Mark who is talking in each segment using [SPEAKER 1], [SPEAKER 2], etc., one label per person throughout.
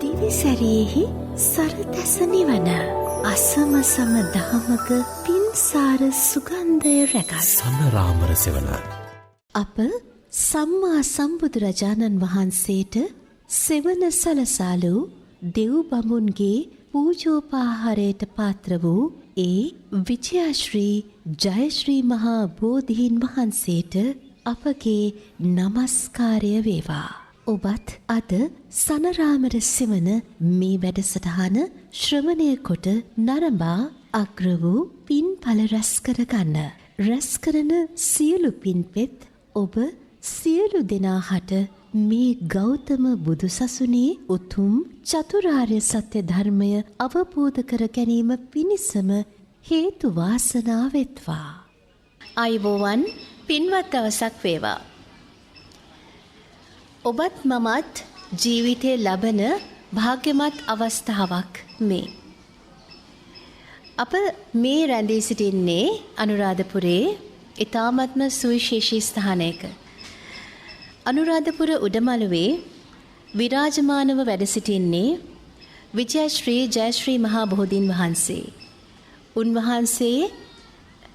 [SPEAKER 1] දිවිසැරියෙහි සරදැස නිවන අසමසම දහමක පින්සාර සුගන්ධය රැගත්
[SPEAKER 2] සනරාමර සෙවන
[SPEAKER 1] අප සම්මා සම්බුදුරජාණන් වහන්සේට සෙවන සලසාලු දෙව් බඹුන්ගේ පූජෝපහාරයට පාත්‍ර වූ ඒ විජයශ්‍රී ජයශ්‍රී මහා බෝධීන් වහන්සේට අපගේ නමස්කාරය වේවා. ඔබත් අද සනරාමර සෙවන මේ වැඩසටහන ශ්‍රවණය කොට නරඹා අග්‍ර වූ පින්ඵල රැස් කරගන්න. රැස් කරන සියලු පින්පෙත් ඔබ සියලු දෙනාහට මේ ගෞතම බුදු සසුනේ උතුම් චතුරාර්ය සත්‍ය ධර්මය අවබෝධ කර ගැනීම පිණිසම හේතු වාසනා වෙත්වා. අයබෝවන් පින්වත් දවසක් වේවා. ඔබත් මමත් ජීවිතයේ ලබන භාග්‍යමත් අවස්ථාවක් මේ. අප මේ රැඳී සිටින්නේ අනුරාධපුරේ ඉතාමත්ම සුවිශේෂී ස්ථානයක. අනුරාධපුර උඩමළුවේ විරාජමානව වැඩ සිටින්නේ විජයශ්‍රී ජයශ්‍රී මහා බෝධීන් වහන්සේ. උන්වහන්සේ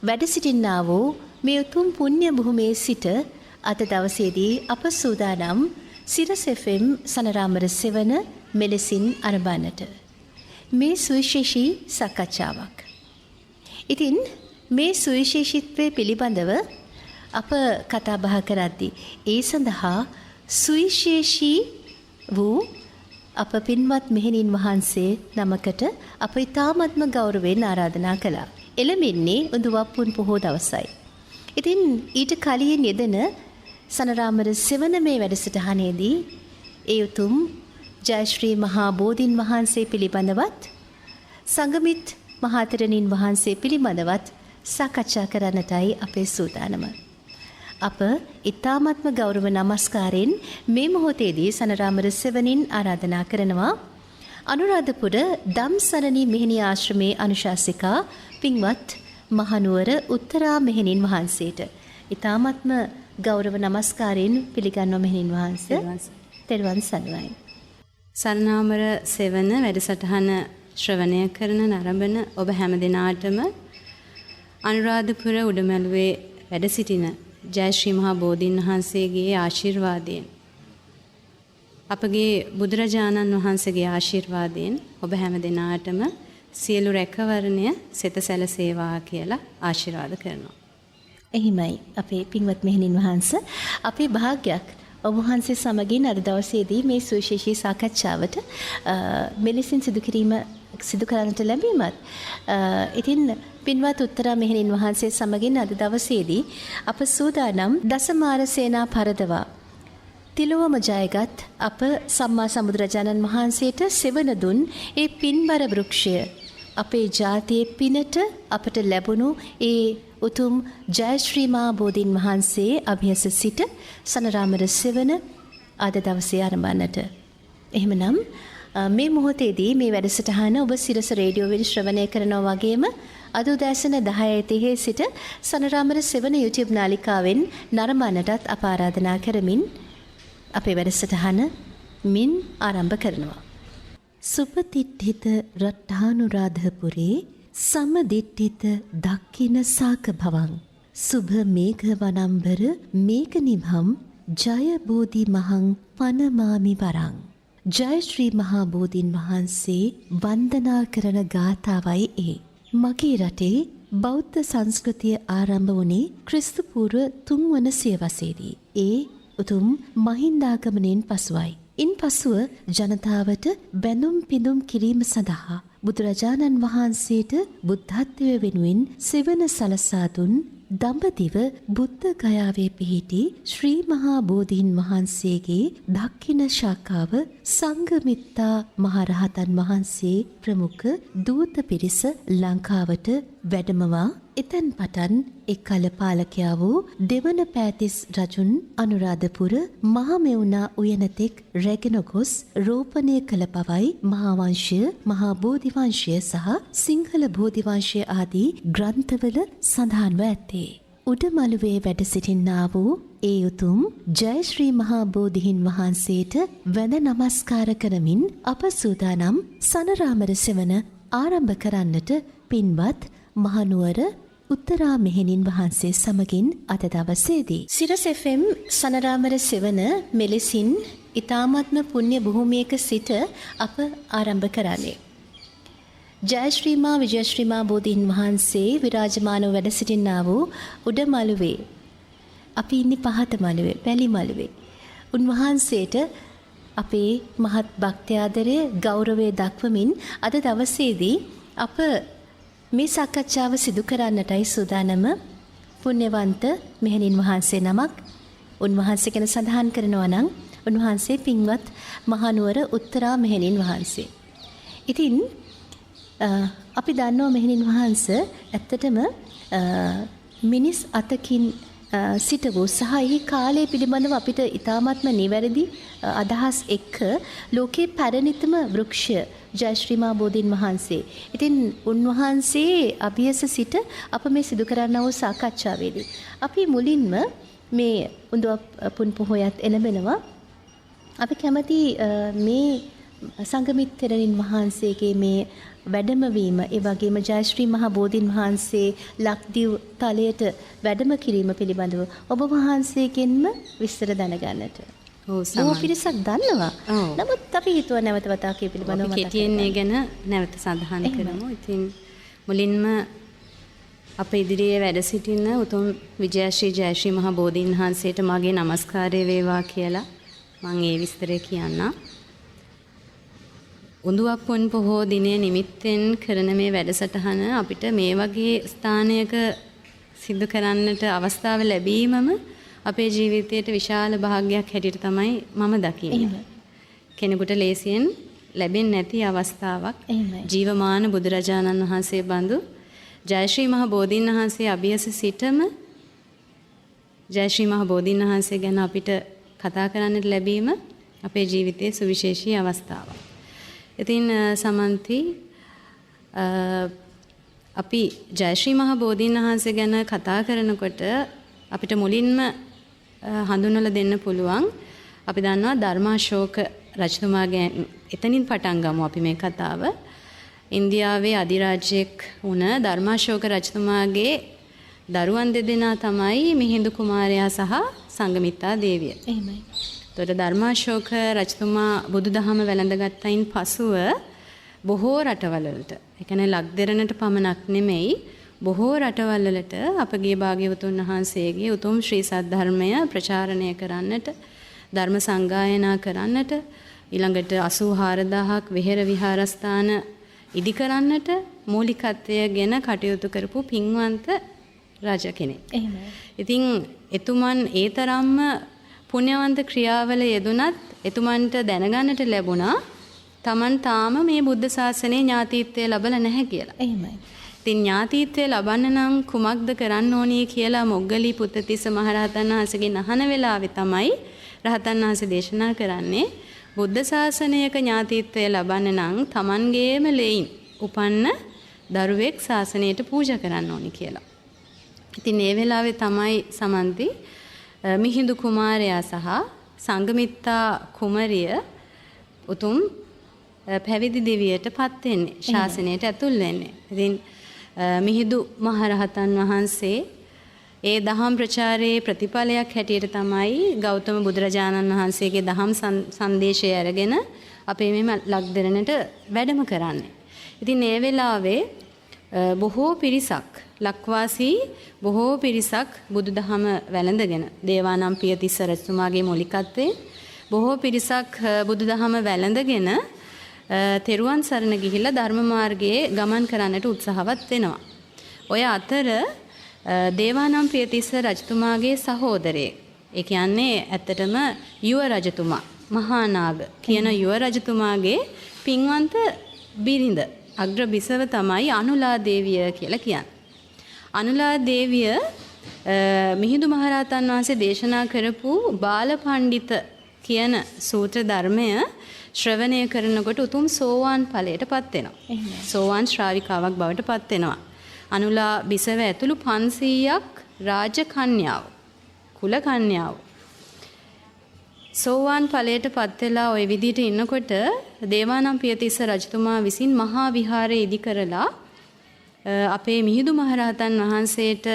[SPEAKER 1] වැඩ සිටින්නා වූ මේ උතුම් පුණ්‍ය භූමියේ සිට අද දවසේදී අප සූදානම් සිරස් FM සනරාමර සෙවන මෙලෙසින් අරඹන්නට. මේ සුවිශේෂී සාකච්ඡාවක්. ඉතින් මේ සුවිශේෂීත්වය පිළිබඳව අප කතා බහ කරද්දී ඒ සඳහා සුවිශේෂී වූ අප පින්වත් මෙහෙණින් වහන්සේ නමකට අප ඉතාමත්ම ගෞරවයෙන් ආරාධනා කළා. එළඹෙන්නේ උඳුවප්පුන් පොහෝ දවසයි. ඉතින් ඊට කලින් යෙදෙන සනරාමර සෙවන මේ වැඩසටහනේදී ඒ උතුම් ජයශ්‍රී මහා බෝධීන් වහන්සේ පිළිබඳවත් සංගමිත් මහතෙරණින් වහන්සේ පිළිබඳවත් සාකච්ඡා කරන්නටයි අපේ සූදානම. අප ඉතාමත්ම ගෞරව නමස්කාරයෙන් මේ මොහොතේදී සනරාමර සෙවනින් ආරාධනා කරනවා අනුරාධපුර ධම්සරණී මෙහෙණිය ආශ්‍රමයේ අනුශාසිකා පින්වත් මහනුවර උත්තරා මෙහෙණින් වහන්සේට ඉතාමත්ම ගෞරව නමස්කාරයෙන් පිළිගන්නවා මෙහෙණින් වහන්සේ. තෙරුවන් සරණයි.
[SPEAKER 3] සනරාමර සෙවන වැඩසටහන ශ්‍රවණය කරන නරඹන ඔබ හැම දිනාටම අනුරාධපුර උඩමළුවේ වැඩ සිටින ජයශ්‍රී මහා බෝධීන් වහන්සේගේ ආශිර්වාදයෙන් අපගේ බුදුරජාණන් වහන්සේගේ ආශිර්වාදයෙන් ඔබ හැම දිනාටම සියලු රැකවරණය සිත සැලසේවා කියලා ආශිර්වාද කරනවා.
[SPEAKER 1] එහිමයි අපේ පින්වත් මෙහෙණින් වහන්සේ අපේ භාග්යක් ඔබ වහන්සේ සමගින් අද දවසේදී මේ සුවිශේෂී සාකච්ඡාවට මෙලෙසින් සිදු කරන්නට ලැබීමත් ඉතින් පින්වත් උත්තරා මෙහෙණින් වහන්සේ සමගින් අද දවසේදී අප සූදානම් දසමාර සේනා පරදවා තිලොවම ජයගත් අප සම්මා සම්බුදුරජාණන් වහන්සේට සෙවන දුන් ඒ පින්බර වෘක්ෂය අපේ ජාතියේ පිනට අපට ලැබුණු ඒ උතුම් ජයශ්‍රී මහා බෝධීන් වහන්සේ අභියස සිට සනරාමර සෙවන අද දවසේ ආරම්භන්නට. එහෙමනම් මේ මොහොතේදී මේ වැඩසටහන ඔබ සිරස රේඩියෝවෙන් ශ්‍රවණය කරනවා වගේම අද උදෑසන 10:30 සිට සනරාමර සෙවන YouTube නාලිකාවෙන් නරඹන්නටත් අප ආරාධනා කරමින් අපේ වැඩසටහන මින් ආරම්භ කරනවා. සුපතිට්ඨිත රට්ඨානුරාධපුරේ සමදිට්ඨිත දක්ඛින සාක භවං සුභ මේඝ වනම්බර මේඝ නිභම් ජය බෝධි මහං පනමාමි වරං. ජයශ්‍රී මහා බෝධීන් වහන්සේ වන්දනා කරන ගාථාවයි ඒ. මගේ රටේ බෞද්ධ සංස්කෘතිය ආරම්භ වුණේ ක්‍රිස්තු පූර්ව 3 වන සියවසේදී. ඒ උතුම් මහින්දාගමනයෙන් පසුවයි. ඉන් පසුව ජනතාවට බැඳුම් පිඳුම් කිරීම සඳහා බුදුරජාණන් වහන්සේට බුද්ධත්වය වෙනුවෙන් සෙවන සලසා දුන් දඹදිව බුද්ධ ගයාවේ පිහිටි ශ්‍රී මහා බෝධීන් වහන්සේගේ දක්ඛින ශාඛාව සංඝමිත්තා මහරහතන් වහන්සේ ප්‍රමුඛ දූත පිරිස ලංකාවට වැඩමවා එතැන් පටන් එක්කල පාලකයා වූ දෙවන පෑතිස් රජුන් අනුරාධපුර මහමෙවුනා උයනතෙක් රැගෙන ගොස් රෝපණය කළ බවයි මහාවංශය මහා බෝධිවංශය සහ සිංහල බෝධිවංශය ආදී ග්‍රන්ථවල සඳහන්ව ඇත්තේ. උඩමළුවේ වැඩ සිටින්නා වූ ඒ උතුම් ජය ශ්‍රී මහා බෝධීන් වහන්සේට වැඳ නමස්කාර කරමින් අප සූදානම් සනරාමර සෙවන ආරම්භ කරන්නට පින්වත් මහනුවර උත්තරා මෙහෙණින් වහන්සේ සමගින් අද දවසේදී සිරස් FM සනරාමර සෙවන මෙලෙසින් ඊ타ත්ම පුණ්‍ය භූමියක සිට අප ආරම්භ කරන්නේ. ජය ශ්‍රී මා විජය ශ්‍රී මා බෝධීන් වහන්සේ විරාජමානව වැඩ සිටින්නා වූ උඩමළුවේ අපි ඉන්නේ පහත මළුවේ, පැලි මළුවේ. උන්වහන්සේට අපේ මහත් භක්ත්‍යාදරය ගෞරවය දක්වමින් අද දවසේදී අප මේ සාකච්ඡාව සිදු කරන්නටයි සූදානම. පුණ්‍යවන්ත මෙහෙණින් වහන්සේ නමක් උන්වහන්සේ ගැන සඳහන් කරනවා නම් උන්වහන්සේ පින්වත් මහනුවර උත්තරා මෙහෙණින් වහන්සේ. ඉතින් අපි දන්නවා මෙහෙණින් වහන්සේ ඇත්තටම මිනිස් අතකින් සිට වූ සහ එහි කාලය පිළිබඳව අපිට ඉතාමත්ම නිවැරදි අදහස් එක්ක ලෝකේ පැරණිතම වෘක්ෂය ජය ශ්‍රී මා බෝධීන් වහන්සේ. ඉතින් උන්වහන්සේ අභියස සිට අප මේ සිදු කරන්නා වූ සාකච්ඡාවේදී අපි මුලින්ම මේ උඳුව පුන් පොහොයත් එළඹෙනවා. අපි කැමති මේ සංඝමිත්‍රයන් වහන්සේගේ මේ වැඩමවීම, ඒ වගේම ජය ශ්‍රී මහා බෝධීන් වහන්සේ ලක්දිව් තලයට වැඩම කිරීම පිළිබඳව ඔබ වහන්සේගෙන්ම විස්තර දැනගන්නට. ඔව් පිරිසක් දන්නවා. නමුත් අපි හිතුවා නැවත වතාවක් ඒ පිළිබඳව මතක්
[SPEAKER 3] කරගන්න. ගැන නැවත සඳහන් කරමු. ඉතින් මුලින්ම අප ඉදිරියේ වැඩ සිටින උතුම් විජයශ්‍රී ජයශ්‍රී මහා බෝධීන් වහන්සේට මගේ নমස්කාරය වේවා කියලා මම ඒ විස්තරය කියන්නම්. උඳුවප් පොන් පොහෝ දිනයේ නිමිත්තෙන් කරන මේ වැඩසටහන අපිට මේ වගේ ස්ථානයක සිදු කරන්නට අවස්ථාව ලැබීමම අපේ ජීවිතයට විශාල භාග්යක් හැටියට තමයි මම දකින්නේ. කෙනෙකුට ලේසියෙන් ලැබෙන්නේ නැති අවස්ථාවක්. ජීවමාන බුදුරජාණන් වහන්සේ බඳු ජයශ්‍රී මහ බෝධීන් වහන්සේ අභියස සිටම ජයශ්‍රී මහ බෝධීන් වහන්සේ ගැන අපිට කතා කරන්නට ලැබීම අපේ ජීවිතයේ සුවිශේෂී අවස්ථාවක්. ඉතින් සමන්ති අපි ජයශ්‍රී මහ බෝධීන් වහන්සේ ගැන කතා කරනකොට අපිට මුලින්ම හඳුන්වලා දෙන්න පුළුවන්. අපි දන්නවා ධර්මාශෝක රජතුමාගේ එතනින් පටන් ගමු අපි මේ කතාව. ඉන්දියාවේ අධිරාජ්‍යයක් වුණ ධර්මාශෝක රජතුමාගේ දරුවන් දෙදෙනා තමයි මිහිඳු කුමාරයා සහ සංඝමිත්තා දේවිය.
[SPEAKER 1] එහෙමයි.
[SPEAKER 3] එතකොට ධර්මාශෝක රජතුමා බුදුදහම වැළඳගත්තයින් පසුව බොහෝ රටවල් වලට, ඒ කියන්නේ ලක්දෙරණට පමණක් නෙමෙයි බොහෝ රටවල් වලට අපගේ භාග්‍යවතුන් වහන්සේගේ උතුම් ශ්‍රී සද්ධර්මය ප්‍රචාරණය කරන්නට, ධර්ම සංගායනා කරන්නට, ඊළඟට 84000ක් විහෙර විහාරස්ථාන ඉදි කරන්නට මූලිකත්වයගෙන කටයුතු කරපු පින්වන්ත රජ කෙනෙක්.
[SPEAKER 1] එහෙමයි.
[SPEAKER 3] ඉතින් එතුමන් ඒ තරම්ම පුණ්‍යවන්ත ක්‍රියාවල යෙදුනත් එතුමන්ට දැනගන්නට ලැබුණා තමන් තාම මේ බුද්ධ ශාසනයේ ඥාතීත්වය ලැබලා නැහැ කියලා.
[SPEAKER 1] එහෙමයි.
[SPEAKER 3] ඉතින් ඥාතීත්වය ලබන්න නම් කුමක්ද කරන්න ඕනි කියලා මොග්ගලී පුත්තිස්ස මහරහතන් වහන්සේගෙන් අහන වෙලාවේ තමයි රහතන් වහන්සේ දේශනා කරන්නේ බුද්ධ ශාසනයක ඥාතීත්වය ලබන්න නම් තමන්ගේම ලෙයින් උපන්න දරුවෙක් ශාසනයට පූජා කරන්න ඕනි කියලා. ඉතින් ඒ වෙලාවේ තමයි සමන්ති මිහිඳු කුමාරයා සහ සංඝමිත්තා කුමරිය උතුම් පැවිදි දෙවියට පත් වෙන්නේ, ශාසනයට ඇතුල් වෙන්නේ. ඉතින් මිහිඳු මහරහතන් වහන්සේ ඒ දහම් ප්‍රචාරයේ ප්‍රතිඵලයක් හැටියට තමයි ගෞතම බුදුරජාණන් වහන්සේගේ දහම් සංදේශය අරගෙන අපේ මේ ලක්දෙරණට වැඩම කරන්නේ. ඉතින් ඒ වෙලාවේ බොහෝ පිරිසක් ලක්වාසී බොහෝ පිරිසක් බුදුදහම වැළඳගෙන දේවානම් පියතිස්ස රජතුමාගේ මූලිකත්වයෙන් බොහෝ පිරිසක් බුදුදහම වැළඳගෙන තෙරුවන් සරණ ගිහිල්ලා ධර්ම මාර්ගයේ ගමන් කරන්නට උත්සාහවත් වෙනවා. ඔය අතර දේවානම් පියතිස්ස රජතුමාගේ සහෝදරයෙක්, ඒ කියන්නේ ඇත්තටම යුව රජතුමා, මහානාග කියන යුව රජතුමාගේ පින්වන්ත බිරිඳ අග්‍ර බිසව තමයි අනුලා දේවිය කියලා කියන්නේ. අනුලා දේවිය මිහිඳු මහරහතන් වහන්සේ දේශනා කරපු බාලපණ්ඩිත කියන සූත්‍ර ධර්මය ශ්‍රවණය කරනකොට උතුම් සෝවාන් ඵලයටපත් වෙනවා. සෝවාන් ශ්‍රාවිකාවක් බවට පත් වෙනවා. අනුලා බිසව ඇතුළු 500ක් රාජකන්‍යාව කුල කන්‍යාව. සෝවාන් ඵලයට පත් වෙලා ওই විදිහට ඉන්නකොට දේවානම්පියතිස්ස රජතුමා විසින් මහා විහාරය ඉදි කරලා අපේ මිහිඳු මහරහතන් වහන්සේට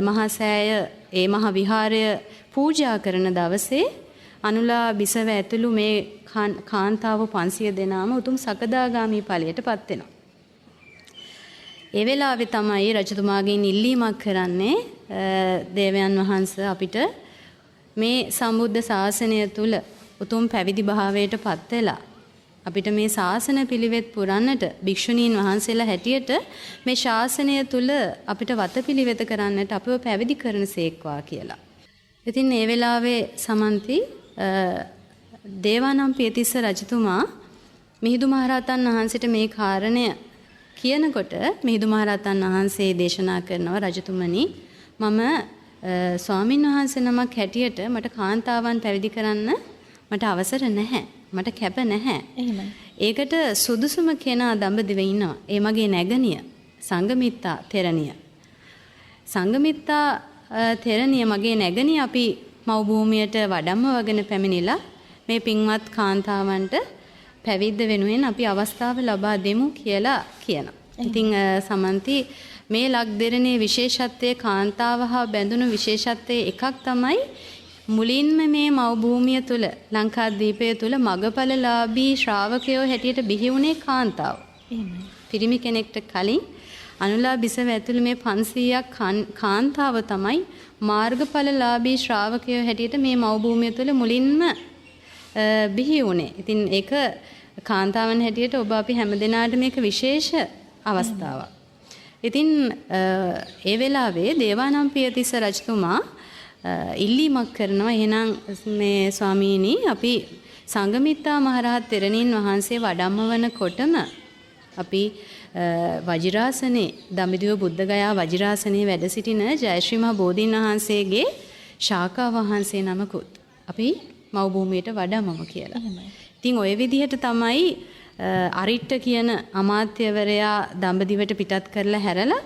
[SPEAKER 3] මහා සෑය ඒ මහා විහාරය පූජා කරන දවසේ අනුලා බිසව ඇතුළු මේ කාන්තාව 500 දෙනාම උතුම් සකදාගාමි ඵලයට පත් වෙනවා. ඒ වෙලාවේ තමයි රජතුමාගෙන් ඉල්ලීමක් කරන්නේ දේවයන් වහන්සේ අපිට මේ සම්බුද්ධ ශාසනය තුල උතුම් පැවිදි භාවයට පත් වෙලා අපිට මේ ශාසන පිළිවෙත් පුරන්නට භික්ෂුණීන් වහන්සේලා හැටියට මේ ශාසනය තුල අපිට වතපිළිවෙත කරන්නට අපව පැවිදි කරනසේක්වා කියලා. ඉතින් මේ වෙලාවේ සමන්ති දේවානම්පියතිස්ස රජතුමා මිහිඳු මහරහතන් වහන්සේට මේ කාරණය කියනකොට මිහිඳු මහරහතන් වහන්සේ දේශනා කරනවා රජතුමනි මම ස්වාමින් වහන්සේ නමක් හැටියට මට කාන්තාවන් පැවිදි කරන්න මට අවසර නැහැ. මට කැප නැහැ.
[SPEAKER 1] එහෙමයි.
[SPEAKER 3] ඒකට සුදුසුම කෙනා දඹදිවේ ඉන්නවා. ඒ මගේ නැගණිය සංගමිත්තා තෙරණිය. සංගමිත්තා තෙරණිය මගේ නැගණිය අපි මව් භූමියට වඩම්ම වගෙන පැමිණිලා මේ පින්වත් කාන්තාවන්ට පැවිද්ද වෙනුවෙන් අපි අවස්ථාව ලබා දෙමු කියලා කියනවා. ඉතින් සමන්ති මේ ලක්දෙරණේ විශේෂත්වයේ කාන්තාව හා බැඳුණු විශේෂත්වයේ එකක් තමයි මුලින්ම මේ මව් භූමිය තුල ලංකාද්වීපය තුල මගපලලාභී ශ්‍රාවකයෝ හැටියට බිහි වුණේ කාන්තාව.
[SPEAKER 1] එහෙමයි.
[SPEAKER 3] පිරිමි කෙනෙක්ට කලින් අනුලා බිසව ඇතුළු මේ 500ක් කාන්තාව තමයි මාර්ගඵලලාභී ශ්‍රාවකයෝ හැටියට මේ මව් භූමිය තුල මුලින්ම බිහි වුණේ. ඉතින් ඒක කාන්තාවන් හැටියට ඔබ අපි හැමදෙනාට මේක විශේෂ අවස්ථාවක්. ඉතින් ඒ වෙලාවේ දේවානම්පියතිස්ස රජතුමා ඉල්ලීමක් කරනවා එහෙනම් මේ ස්වාමීනි අපි සංගමිත්තා මහරහත් තෙරණින් වහන්සේ වඩම්මවනකොටම අපි වජිරාසනේ දඹදිව බුද්ධගයා වජිරාසනේ වැඩ සිටින ජයශ්‍රී මහ බෝධීන් වහන්සේගේ ශාඛා වහන්සේ නමකුත් අපි මව් භූමියට වඩම්මමු කියලා. ඉතින් ওই විදිහට තමයි අරිට්ට කියන අමාත්‍යවරයා දඹදිවට පිටත් කරලා හැරලා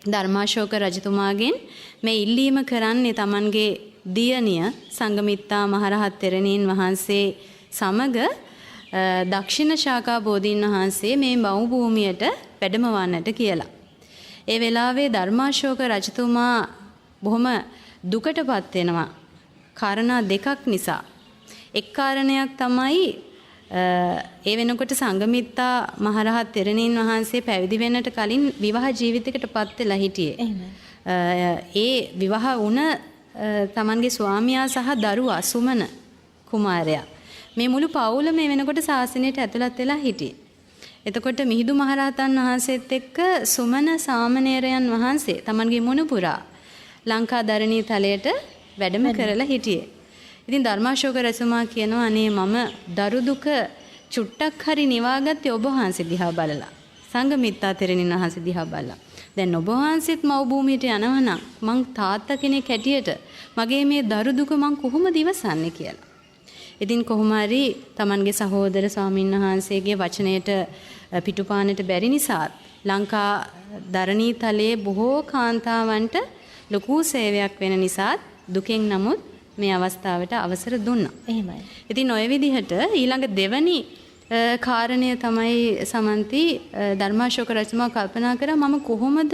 [SPEAKER 3] ධර්මාශෝක රජතුමාගෙන් මේ ඉල්ලීම කරන්නේ Tamanගේ දියණිය සංගමිත්තා මහරහත් තෙරණීන් වහන්සේ සමග දක්ෂිණ ශාඛා බෝධීන් වහන්සේ මේ මව් භූමියට වැඩමවන්නට කියලා. ඒ වෙලාවේ ධර්මාශෝක රජතුමා බොහොම දුකටපත් වෙනවා. කාරණා දෙකක් නිසා. එක් කාරණයක් තමයි ඒ වෙනකොට සංගමිත්තා මහරහත් තෙරණීන් වහන්සේ පැවිදි වෙන්නට කලින් විවාහ ජීවිතයකටපත් වෙලා හිටියේ. ඒ විවාහ වුණ තමන්ගේ ස්වාමියා සහ දරුවා සුමන කුමාරයා මේ මුළු පවුල මේ වෙනකොට ශාසනයට ඇතුළත් වෙලා හිටියේ. එතකොට මිහිඳු මහරහතන් වහන්සේත් එක්ක සුමන සාමණේරයන් වහන්සේ තමන්ගේ මුණුපුරා ලංකා දරණී තලයට වැඩම කරලා හිටියේ. ඉතින් ධර්මාශෝක රජතුමා කියනවා අනේ මම දරු දුක චුට්ටක් හරි නිවාගත්තේ ඔබ වහන්සේ දිහා බලලා. සංගමිත්තා තෙරණින් වහන්සේ දිහා බලලා. දැන් ඔබ වහන්සේත් මව් භූමියට යනවා නම් මං තාත්තා කෙනෙක් හැටියට මගේ මේ දරු දුක මං කොහොමද ඉවසන්නේ කියලා. ඉතින් කොහොම හරි Tamanගේ සහෝදර ස්වාමීන් වහන්සේගේ වචනයට පිටුපාන්නට බැරි නිසා ලංකා දරණී තලයේ බොහෝ කාන්තාවන්ට ලොකු සේවයක් වෙන නිසා දුකෙන් නමුත් මේ අවස්ථාවට අවසර දුන්නා.
[SPEAKER 1] එහෙමයි.
[SPEAKER 3] ඉතින් ඔය විදිහට ඊළඟ දෙවනි කාරණය තමයි සමන්ති ධර්මාශෝක රජතුමා කල්පනා කරා මම කොහොමද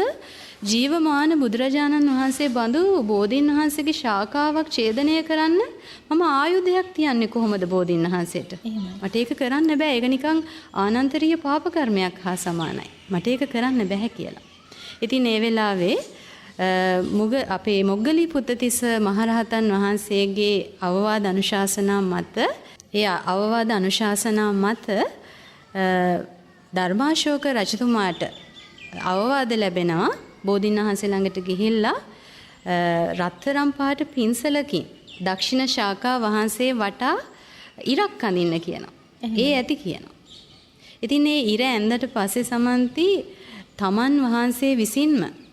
[SPEAKER 3] ජීවමාන බුදුරජාණන් වහන්සේ බඳු බෝධීන් වහන්සේගේ ශාඛාවක් ඡේදනය කරන්න මම ආයුධයක් තියන්නේ කොහොමද බෝධීන් වහන්සේට? මට ඒක කරන්න බෑ. ඒක නිකන් ආනන්තරීය පාප කර්මයක් හා සමානයි. මට ඒක කරන්න බෑ කියලා. ඉතින් මේ වෙලාවේ අපේ මොග්ගලී පුත්තිස්ස මහරහතන් වහන්සේගේ අවවාද අනුශාසනා මත අවවාද අනුශාසනා මත ධර්මාශෝක රජතුමාට අවවාද ලැබෙනවා බෝධීන් වහන්සේ ළඟට ගිහිල්ලා රත්තරම් පාට පින්සලකින් දක්ෂිණ ශාඛා වහන්සේ වටා ඉරක් අඳින්න කියනවා. ඒ ඇති කියනවා. ඉතින් මේ ඉර ඇඳට පස්සේ සමන්ති තමන් වහන්සේ විසින්ම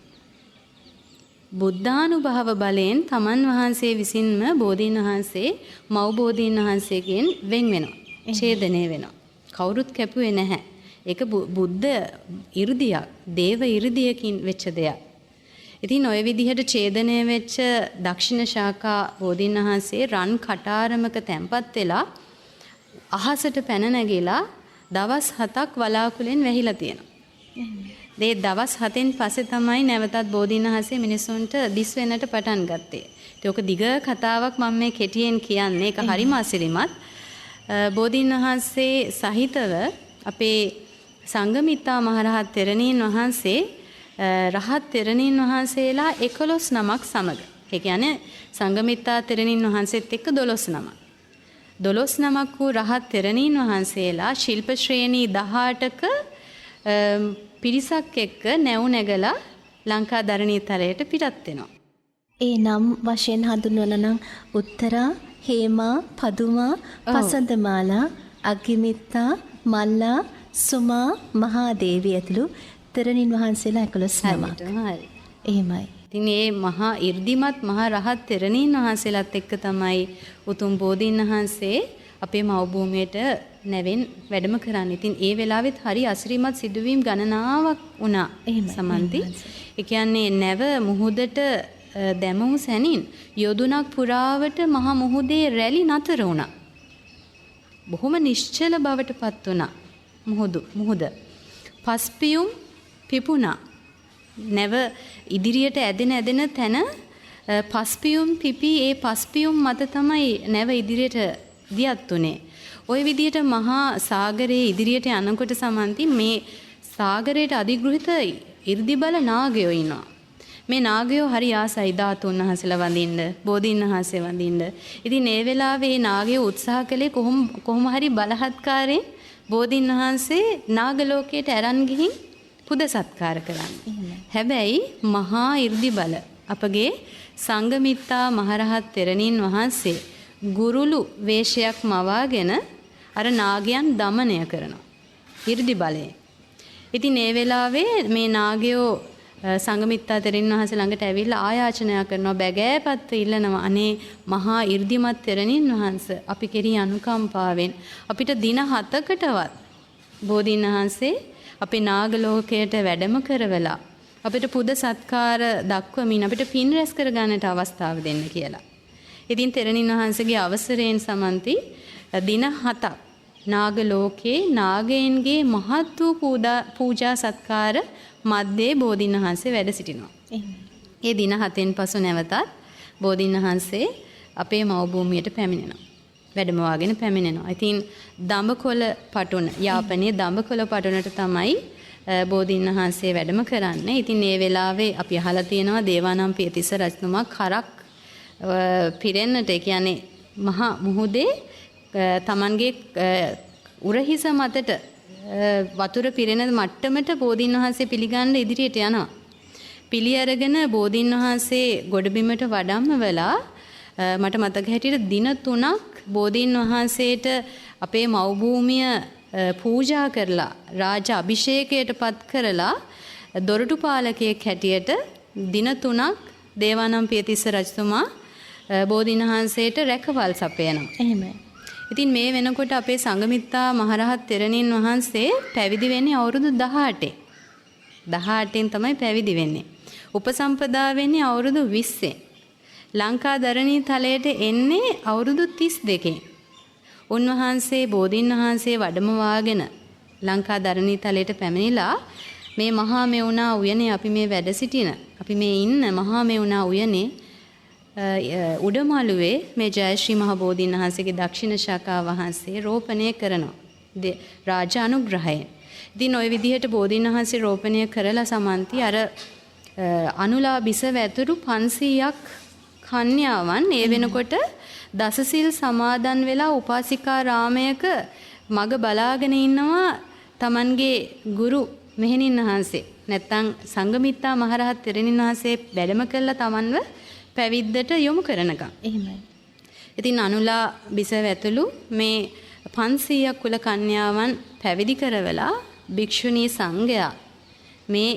[SPEAKER 3] බුද්ධානුභව බලයෙන් තමන් වහන්සේ විසින්ම බෝධීන් වහන්සේ මව් බෝධීන් වහන්සේගෙන් වෙන් වෙනවා. ඡේදනය වෙනවා. කවුරුත් කැපුවේ නැහැ. ඒක බුද්ධ 이르දියක්, දේව 이르දියකින් වෙච්ච දෙයක්. ඉතින් ඔය විදිහට ඡේදනය වෙච්ච දක්ෂිණ ශාඛා බෝධීන් වහන්සේ රන් කටාරමක තැන්පත් වෙලා අහසට පැන නැගිලා දවස් 7ක් වලාකුලෙන් වැහිලා තියෙනවා. ඒ දවස් 7න් පස්සේ තමයි නැවතත් බෝධීන් වහන්සේ මිනිසුන්ට දිස් වෙන්නට පටන් ගත්තේ. ඒක දිග කතාවක් මම මේ කෙටියෙන් කියන්නේ. ඒක හරිම අසිරිමත්. බෝධීන් වහන්සේ සහිතව අපේ සංඝමිත්තා මහරහත් තෙරණීන් වහන්සේ රහත් තෙරණීන් වහන්සේලා 11 නමක් සමග. ඒ කියන්නේ සංඝමිත්තා තෙරණීන් වහන්සේත් එක්ක 12 නමක්. 12 නමක් වූ රහත් තෙරණීන් වහන්සේලා ශිල්ප ශ්‍රේණී 18ක පිරිසක් එක්ක නැව් නැගලා ලංකා දරණී තලයට පිටත් වෙනවා.
[SPEAKER 1] ඒ නම් වශයෙන් හඳුන්වන නම් උත්තරා, හේමා, පදුමා, පසන්තමාලා, අග්ගිමිත්තා, මල්ලා, සුමා, මහාදේවී ඇතුළු තෙරණින් වහන්සේලා 11 නමක්.
[SPEAKER 3] හරි.
[SPEAKER 1] එහෙමයි.
[SPEAKER 3] ඉතින් මේ මහා 이르දිමත් මහා රහත් තෙරණීන් වහන්සේලාත් එක්ක තමයි උතුම් බෝධීන් වහන්සේ අපේ මව් භූමියට නැවෙන් වැඩම කරන්නේ. ඉතින් ඒ වෙලාවෙත් හරි අසිරිමත් සිදුවීම් ගණනාවක් වුණා. සමන්ති. ඒ කියන්නේ නැව මුහුදට දැමුණු සැනින් යොදුනක් පුරාවට මහා මුහුදේ රැලි නතර වුණා. බොහොම නිශ්චල බවට පත් වුණා මුහුද. පස්පියුම් පිපුණා. නැව ඉදිරියට ඇදෙන තැන පස්පියුම් පිපි ඒ පස්පියුම් මත තමයි නැව ඉදිරියට දියත් උනේ. ওই විදිහට මහා සාගරයේ ඉදිරියට යනකොට සමන්ති මේ සාගරයට අධිග්‍රහිත 이르දි බල නාගයෝ ඉන්නවා. මේ නාගයෝ හරි ආසයි ධාතුන් වහන්සේලා වඳින්න, බෝධීන් වහන්සේ වඳින්න. ඉතින් ඒ වෙලාවේ නාගයෝ උත්සාහ කළේ කොහොම හරි බලහත්කාරයෙන් බෝධීන් වහන්සේ නාග ලෝකයට අරන් ගිහින් පුද සත්කාර කරන්න. හැබැයි මහා 이르දි බල අපගේ සංඝමිත්තා මහරහත් තෙරණීන් වහන්සේ ගුරුළු වේශයක් මවාගෙන අර නාගයන් দমনය කරනවා. 이르දි බලයෙන්. ඉතින් ඒ වෙලාවේ මේ නාගයෝ සංඝමිත්තා තෙරණීන් වහන්සේ ළඟට ඇවිල්ලා ආයාචනා කරනවා, බැගෑපත් ඉල්ලනවා, අනේ මහා 이르දිමත් තෙරණීන් වහන්සේ අපි කෙරෙහි අනුකම්පාවෙන් අපිට දින 7කටවත් බෝධීන් වහන්සේ අපේ නාග ලෝකයට වැඩම කරවලා අපිට පුද සත්කාර දක්වමින් අපිට පින් රැස් කර ගන්නට අවස්ථාව දෙන්න කියලා. ඉතින් තෙරණීන් වහන්සේගේ අවසරයෙන් සමන්ති දින 7ක් නාග ලෝකේ නාගයන්ගේ මහත් වූ පූජා සත්කාර මැද්දේ බෝධීන් වහන්සේ වැඩ සිටිනවා. ඒ දින 7න් පසු නැවතත් බෝධීන් වහන්සේ අපේ මව් භූමියට පැමිණෙනවා. වැඩම වාගෙන පැමිණෙනවා. ඉතින් දඹකොළ පටුන, යාපනයේ දඹකොළ පටුනට තමයි බෝධීන් වහන්සේ වැඩම කරන්නේ. ඉතින් මේ වෙලාවේ අපි අහලා තියෙනවා දේවානම්පියතිස්ස රජතුමා කරක් පිරෙන්නට, ඒ කියන්නේ මහා මුහුදේ තමන්ගේ උරහිස මතට වතුර පිරෙන මට්ටමට බෝධීන් වහන්සේ පිළිගන්න ඉදිරියට යනවා. පිළි අරගෙන බෝධීන් වහන්සේ ගොඩබිමට වඩම්මවලා මට මතක හැටියට දින 3ක් බෝධීන් වහන්සේට අපේ මව් භූමිය පූජා කරලා රාජ අභිෂේකයට පත් කරලා දොරටු පාලකයෙක් හැටියට දින 3ක් දේවානම්පියතිස්ස රජතුමා බෝධීන් වහන්සේට රැකවල් සපයනවා.
[SPEAKER 1] එහෙමයි.
[SPEAKER 3] ඉතින් මේ වෙනකොට අපේ සංඝමිත්තා මහරහත් තෙරණීන් වහන්සේ පැවිදි වෙන්නේ අවුරුදු 18. 18න් තමයි පැවිදි වෙන්නේ. උපසම්පදා වෙන්නේ අවුරුදු 20. ලංකා දරණී තලයට එන්නේ අවුරුදු 32. උන්වහන්සේ බෝධීන් වහන්සේ වැඩම වාගෙන ලංකා දරණී තලයට පැමිණිලා මේ මහා මෙවුනා උයනේ අපි මේ වැඩ සිටින, අපි මේ ඉන්න මහා මෙවුනා උයනේ උඩමළුවේ මේ ජයශ්‍රී මහ බෝධීන් වහන්සේගේ දක්ෂිණ ශාඛා වහන්සේ රෝපණය කරනවා රාජ අනුග්‍රහයෙන්. ඉතින් ওই විදිහට බෝධීන් වහන්සේ රෝපණය කරලා සමන්ති අර අනුලා බිසව ඇතුළු 500ක් කන්‍යාවන් ඒ වෙනකොට දසසිල් සමාදන් වෙලා උපාසිකා රාමයක මග බලාගෙන ඉන්නවා තමන්ගේ ගුරු මෙහෙණින් වහන්සේ. නැත්තම් සංඝමිත්තා මහරහත් තෙරණින් වහන්සේ වැඩම කළා තමන්ව පැවිද්දට යොමු කරනකම්.
[SPEAKER 1] එහෙමයි.
[SPEAKER 3] ඉතින් අනුලා බිසව ඇතුළු මේ 500ක් කුල කන්‍යාවන් පැවිදි කරවලා භික්ෂුණී සංඝයා මේ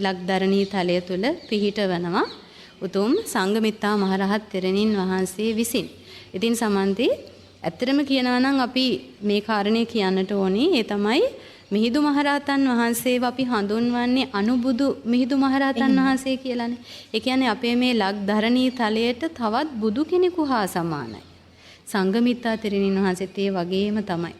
[SPEAKER 3] ලක්දරණී තලය තුල පිහිටවනවා උතුම් සංඝමිත්තා මහරහත් තෙරණින් වහන්සේ විසින්. ඉතින් සමන්ති ඇත්තටම කියනවා නම් අපි මේ කාරණේ කියන්නට ඕනේ. ඒ තමයි මිහිඳු මහරහතන් වහන්සේව අපි හඳුන්වන්නේ අනුබුදු මිහිඳු මහරහතන් වහන්සේ කියලානේ. ඒ කියන්නේ අපේ මේ ලක් ධරණී තලයට තවත් බුදු කෙනෙකු හා සමානයි. සංඝමිත්තා තෙරණින් වහන්සේත් ඒ වගේම තමයි.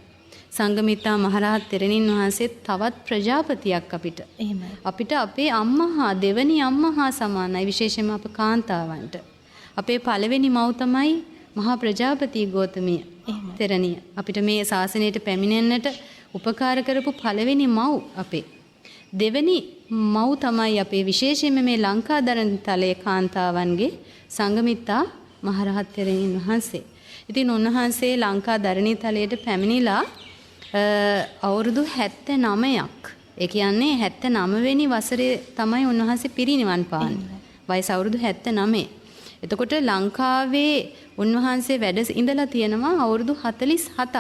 [SPEAKER 3] සංඝමිත්තා මහරහත් තෙරණින් වහන්සේත් තවත් ප්‍රජාපතියක් අපිට.
[SPEAKER 1] එහෙමයි.
[SPEAKER 3] අපිට අපේ අම්මා හා දෙවනි අම්මා හා සමානයි. විශේෂයෙන්ම අප කාන්තාවන්ට. අපේ පළවෙනි මව් තමයි මහා ප්‍රජාපති ගෝතමිය තෙරණිය. අපිට මේ ශාසනයට පැමිණෙන්නට උපකාර කරපු පළවෙනි මව් අපේ. දෙවෙනි මව් තමයි අපේ විශේෂයෙන්ම මේ ලංකාදරණ තලයේ කාන්තාවන්ගේ සංඝමිත්තා මහරහත් තෙරණින් වහන්සේ. ඉතින් උන්වහන්සේ ලංකාදරණී තලයට පැමිණිලා අවුරුදු 79ක්. ඒ කියන්නේ 79 වෙනි වසරේ තමයි උන්වහන්සේ පිරිනිවන් පාන්නේ. වයස අවුරුදු 79. එතකොට ලංකාවේ උන්වහන්සේ වැඩ ඉඳලා තියෙනවා අවුරුදු 47ක්.